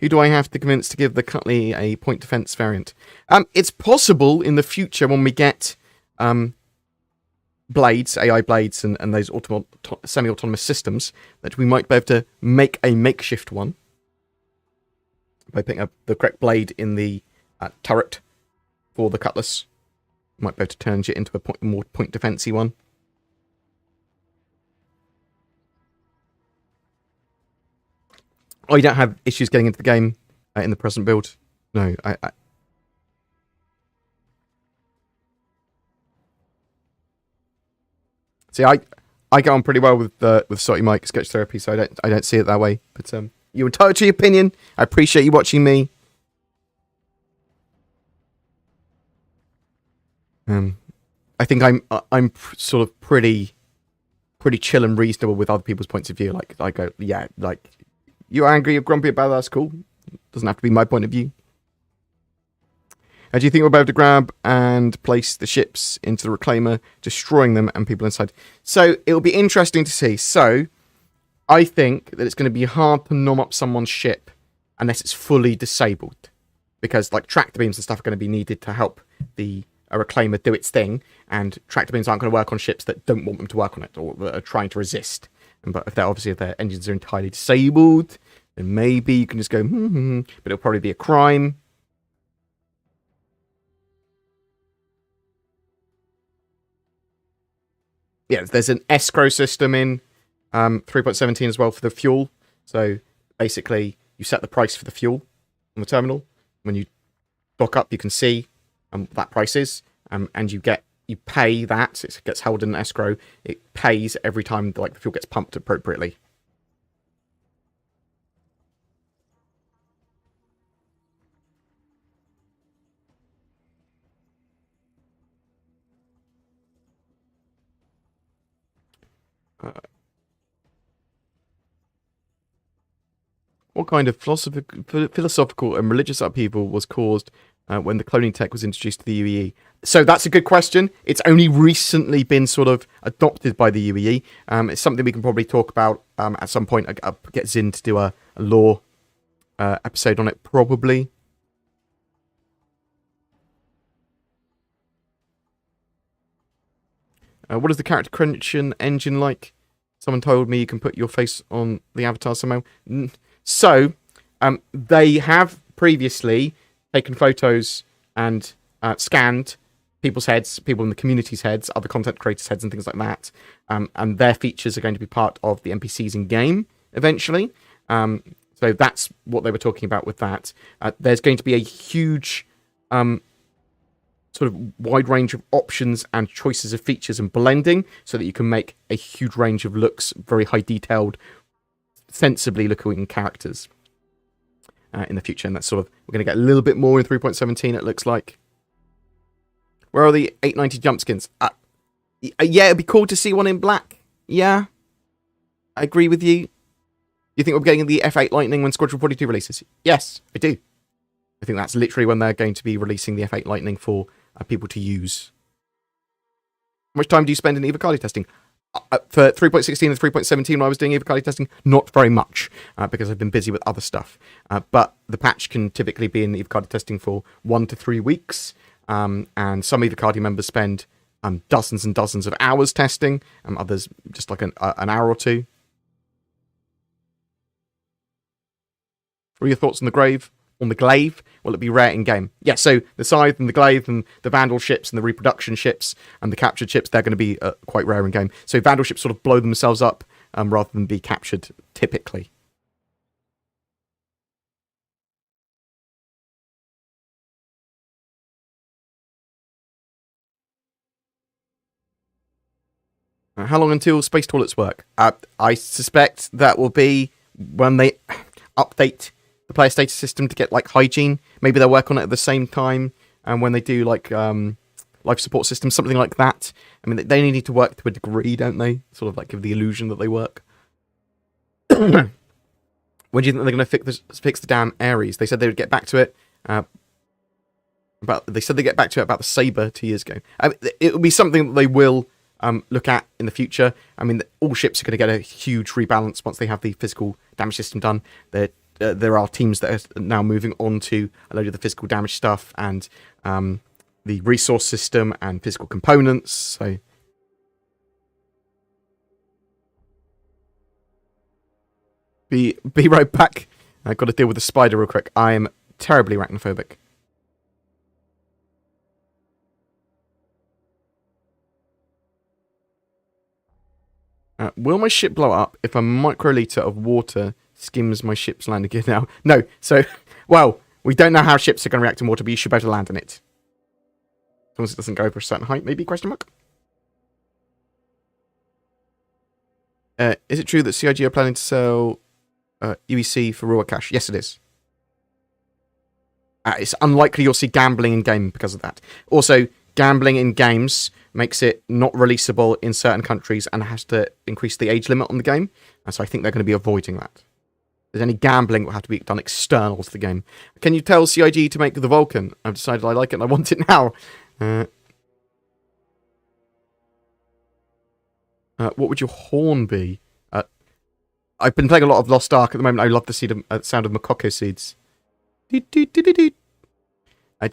Who do I have to convince to give the Cutlery a point defense variant? It's possible in the future when we get blades, AI blades, and those semi-autonomous systems, that we might be able to make a makeshift one by picking up the correct blade in the turret for the cutlass. Might be able to turn it into a more point defensey one. Oh, you don't have issues getting into the game in the present build? No, See, I get on pretty well with Salty Mike Sketch Therapy, so I don't see it that way. But you're entitled to your opinion. I appreciate you watching me. I think I'm sort of pretty chill and reasonable with other people's points of view. Like I go, yeah, like you're angry, you're grumpy about that, that's cool. Doesn't have to be my point of view. Do you think we'll be able to grab and place the ships into the reclaimer, destroying them and people inside? So it'll be interesting to see. So I think that it's going to be hard to nom up someone's ship unless it's fully disabled, because like tractor beams and stuff are going to be needed to help a reclaimer do its thing, and tractor beams aren't going to work on ships that don't want them to work on it or that are trying to resist. But if their engines are entirely disabled, then maybe you can just go, but it'll probably be a crime. Yeah, there's an escrow system in 3.17 as well for the fuel. So basically, you set the price for the fuel on the terminal. When you dock up, you can see what that price is, and you pay that. It gets held in escrow. It pays every time the fuel gets pumped appropriately. What kind of philosophical and religious upheaval was caused when the cloning tech was introduced to the UEE? So that's a good question. It's only recently been sort of adopted by the UEE. It's something we can probably talk about at some point. I'll get Zin to do a lore episode on it, probably. What is the character creation engine like? Someone told me you can put your face on the avatar somehow. So, they have previously taken photos and scanned people's heads, people in the community's heads, other content creators' heads and things like that. And their features are going to be part of the NPCs in-game, eventually. So that's what they were talking about with that. There's going to be a huge sort of wide range of options and choices of features and blending, so that you can make a huge range of looks, very high detailed, sensibly looking characters in the future. And that's sort of, we're going to get a little bit more in 3.17, it looks like. Where are the 890 jump skins? Yeah, it'd be cool to see one in black. Yeah, I agree with you. You think we're getting the F8 Lightning when Squadron 42 releases? Yes, I do. I think that's literally when they're going to be releasing the F8 Lightning for people to use. How much time do you spend in Evocati testing? For 3.16 and 3.17 when I was doing Evocati testing, not very much, because I've been busy with other stuff. But the patch can typically be in Evocati testing for 1 to 3 weeks, and some Evocati members spend dozens and dozens of hours testing, others just like an hour or two. What are your thoughts on the glaive? Will it be rare in game? Yeah, so the Scythe and the Glaive and the Vandal ships and the reproduction ships and the captured ships, they're going to be quite rare in game. So Vandal ships sort of blow themselves up rather than be captured, typically. How long until space toilets work? I suspect that will be when they update the player status system to get like hygiene. Maybe they'll work on it at the same time, and when they do like life support systems, something like that. I mean, they need to work to a degree, don't they? Sort of like give the illusion that they work. When do you think they're going to fix the damn Ares? They said they would get back to it About they said they get back to it about the Sabre 2 years ago. It will be something that they will look at in the future. I mean, all ships are going to get a huge rebalance once they have the physical damage system done. There are teams that are now moving on to a load of the physical damage stuff and the resource system and physical components. So be right back. I've got to deal with the spider real quick. I am terribly arachnophobic. Will my ship blow up if a microliter of water skims my ship's landing gear now? No. So, well, we don't know how ships are going to react to water, but you should be able to land in it. As long as it doesn't go over a certain height, maybe, question mark? Is it true that CIG are planning to sell UEC for raw cash? Yes, it is. It's unlikely you'll see gambling in game because of that. Also, gambling in games makes it not releasable in certain countries and has to increase the age limit on the game. And so I think they're going to be avoiding that. If there's any gambling will have to be done external to the game. Can you tell CIG to make the Vulcan? I've decided I like it and I want it now. What would your horn be? I've been playing a lot of Lost Ark at the moment. I love the sound of Makoko seeds. Do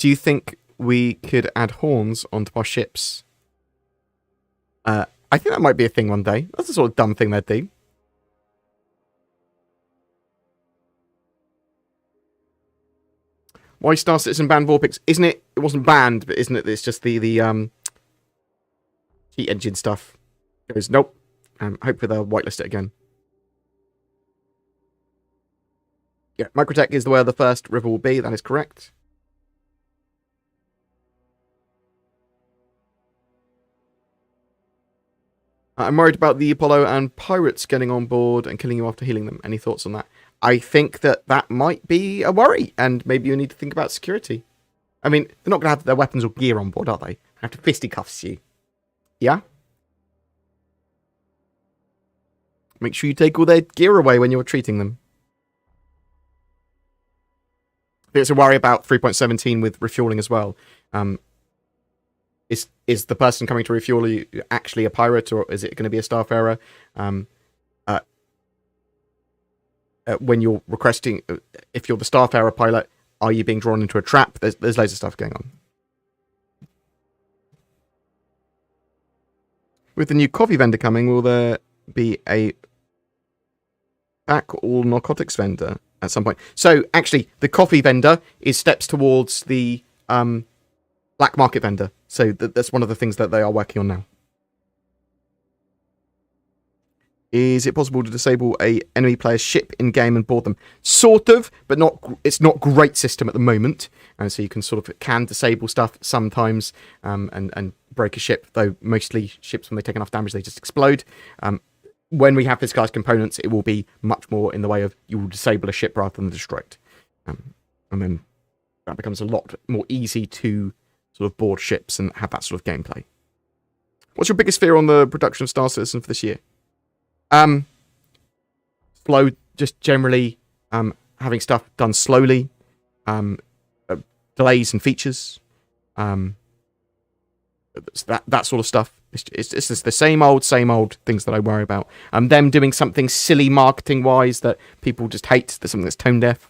you think we could add horns onto our ships? I think that might be a thing one day. That's the sort of dumb thing they'd do. Why Star Citizen banned Vorpix? Isn't it? It wasn't banned, but isn't it? It's just the heat engine stuff. It goes nope. Hopefully they'll whitelist it again. Yeah, Microtech is the where the first river will be. That is correct. I'm worried about the Apollo and pirates getting on board and killing you after healing them. Any thoughts on that? I think that might be a worry, and maybe you need to think about security. I mean, they're not going to have their weapons or gear on board, are they? They have to fisticuffs you. Yeah? Make sure you take all their gear away when you're treating them. There's a worry about 3.17 with refueling as well. Is the person coming to refuel you actually a pirate, or is it going to be a starfarer? When you're requesting, if you're the starfarer pilot, are you being drawn into a trap? There's loads of stuff going on. With the new coffee vendor coming, will there be a back all narcotics vendor at some point? So actually, the coffee vendor is steps towards the black market vendor. So that's one of the things that they are working on now. Is it possible to disable a enemy player's ship in game and board them? Sort of, but not. It's not great system at the moment, and so you can sort of disable stuff sometimes, and break a ship. Though mostly ships, when they take enough damage, they just explode. When we have this guy's components, it will be much more in the way of you will disable a ship rather than destroy it, and then that becomes a lot more easy to sort of board ships and have that sort of gameplay. What's your biggest fear on the production of Star Citizen for this year? Slow, just generally having stuff done slowly, delays and features, that sort of stuff. It's just the same old things that I worry about. Them doing something silly marketing wise that people just hate. There's something that's tone deaf.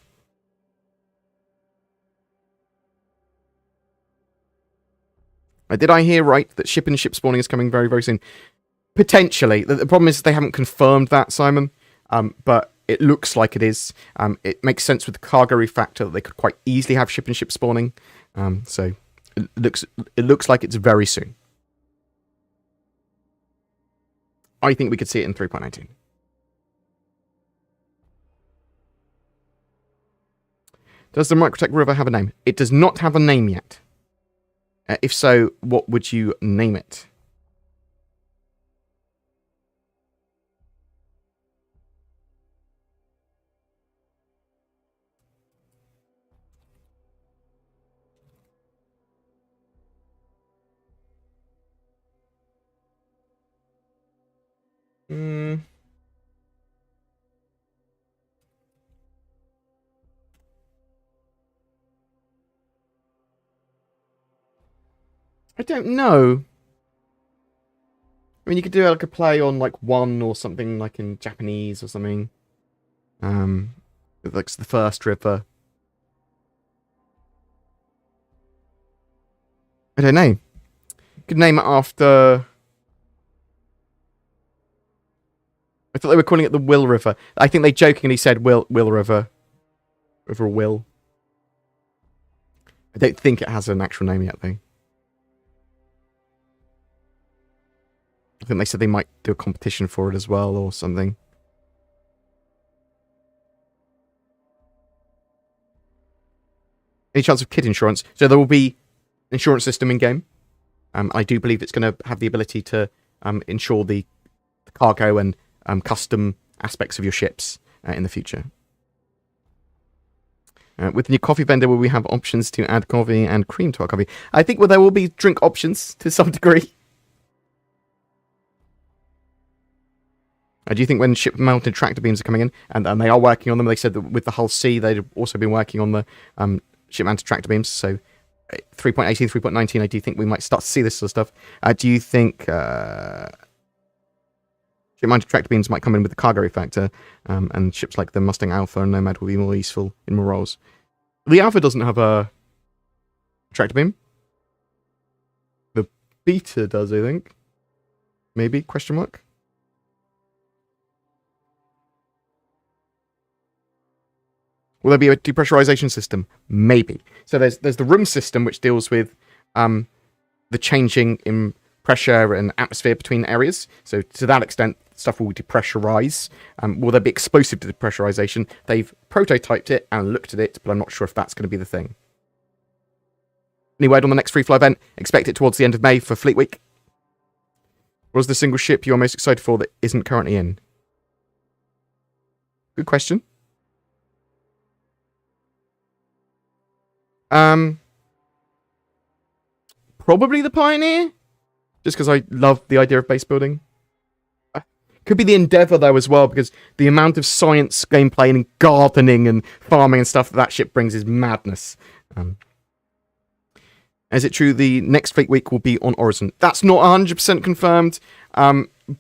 Did I hear right that shipping and ship spawning is coming very, very soon? Potentially. The problem is they haven't confirmed that, Simon, but it looks like it is. It makes sense with the cargo refactor that they could quite easily have ship and ship spawning. So it looks like it's very soon. I think we could see it in 3.19. Does the Microtech River have a name? It does not have a name yet. If so, what would you name it? I don't know. I mean, you could do like a play on like one or something like in Japanese or something. With like the first river. I don't know. You could name it after. I thought they were calling it the Will River. I think they jokingly said Will River. River Will. I don't think it has an actual name yet, though. I think they said they might do a competition for it as well, or something. Any chance of kid insurance? So there will be an insurance system in game. I do believe it's going to have the ability to insure the cargo and custom aspects of your ships in the future. With the new coffee vendor, will we have options to add coffee and cream to our coffee? I think there will be drink options to some degree. Do you think when ship-mounted tractor beams are coming in, and they are working on them, they said that with the Hull C, they've also been working on the ship-mounted tractor beams, so 3.18, 3.19, I do think we might start to see this sort of stuff. Do you think ship-mounted tractor beams might come in with the cargo factor, and ships like the Mustang Alpha and Nomad will be more useful in more roles? The Alpha doesn't have a tractor beam. The Beta does, I think. Maybe? Question mark? Will there be a depressurization system? Maybe. So there's the room system, which deals with the changing in pressure and atmosphere between areas. So to that extent, stuff will depressurize. Will there be explosive depressurization? They've prototyped it and looked at it, but I'm not sure if that's going to be the thing. Any word on the next free fly event? Expect it towards the end of May for Fleet Week. What is the single ship you're most excited for that isn't currently in? Good question. Probably the Pioneer, just because I love the idea of base building. Could be the Endeavour though as well, because the amount of science gameplay and gardening and farming and stuff that ship brings is madness. Is it true the next Fleet Week will be on Orison? That's not 100% confirmed,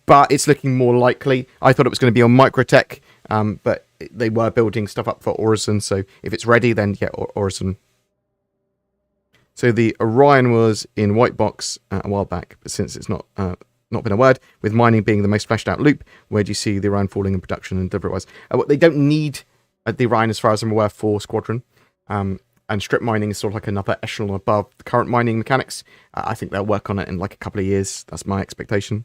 but it's looking more likely. I thought it was going to be on Microtech, but they were building stuff up for Orison, so if it's ready, then yeah, Orison. So the Orion was in white box a while back, but since it's not been a word, with mining being the most fleshed out loop, where do you see the Orion falling in production and delivery-wise? They don't need the Orion, as far as I'm aware, for Squadron. And strip mining is sort of like another echelon above the current mining mechanics. I think they'll work on it in like a couple of years. That's my expectation.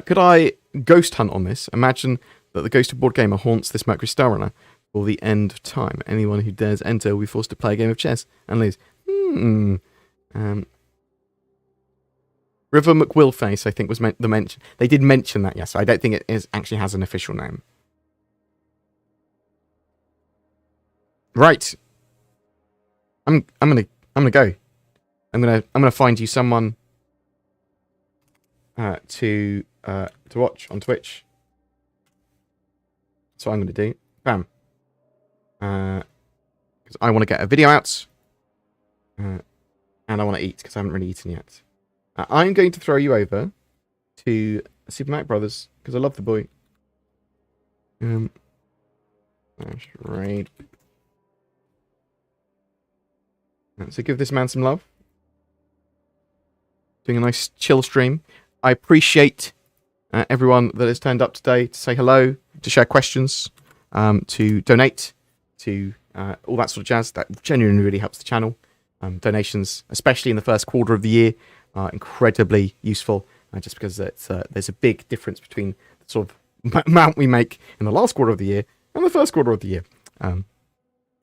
Could I ghost hunt on this? Imagine that the ghost of BoredGamer haunts this Mercury Star Runner for the end of time. Anyone who dares enter will be forced to play a game of chess and lose. River McWillface, I think, was the mention. They did mention that, yes. I don't think it actually has an official name. Right. I'm gonna go. I'm gonna find you someone to watch on Twitch. That's what I'm gonna do. Bam. Because I want to get a video out, and I want to eat because I haven't really eaten yet. I'm going to throw you over to Super Mac Brothers because I love the boy. That's right. So give this man some love. Doing a nice chill stream. I appreciate everyone that has turned up today to say hello, to share questions, to donate, to all that sort of jazz. That genuinely really helps the channel. Donations, especially in the first quarter of the year, are incredibly useful, just because there's a big difference between the sort of amount we make in the last quarter of the year and the first quarter of the year.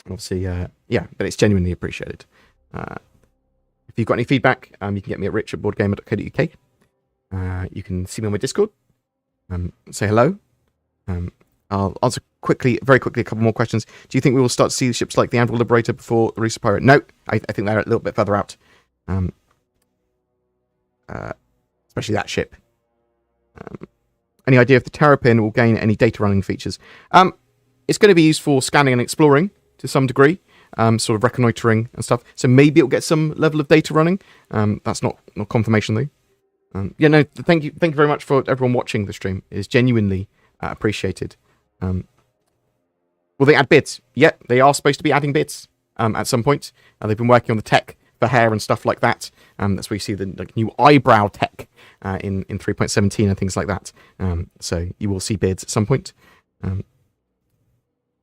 Obviously, yeah, but it's genuinely appreciated. If you've got any feedback, you can get me at rich@boredgamer.co.uk. You can see me on my Discord. Say hello. I'll answer very quickly, a couple more questions. Do you think we will start to see ships like the Anvil Liberator before the Road To Pyro? No, I think they're a little bit further out. Especially that ship. Any idea if the Terrapin will gain any data running features? It's going to be used for scanning and exploring to some degree. sort of reconnoitering and stuff. So maybe it'll get some level of data running. That's not confirmation though. Yeah, no, thank you very much for everyone watching the stream. It is genuinely appreciated. Will they add bids? Yeah, they are supposed to be adding bids at some point. They've been working on the tech for hair and stuff like that. That's where you see the new eyebrow tech in 3.17 and things like that. So you will see bids at some point.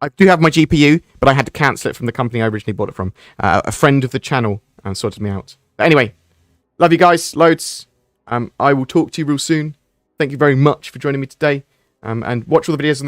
I do have my GPU, but I had to cancel it from the company I originally bought it from. A friend of the channel sorted me out. But anyway, love you guys loads. I will talk to you real soon. Thank you very much for joining me today. And watch all the videos on the channel.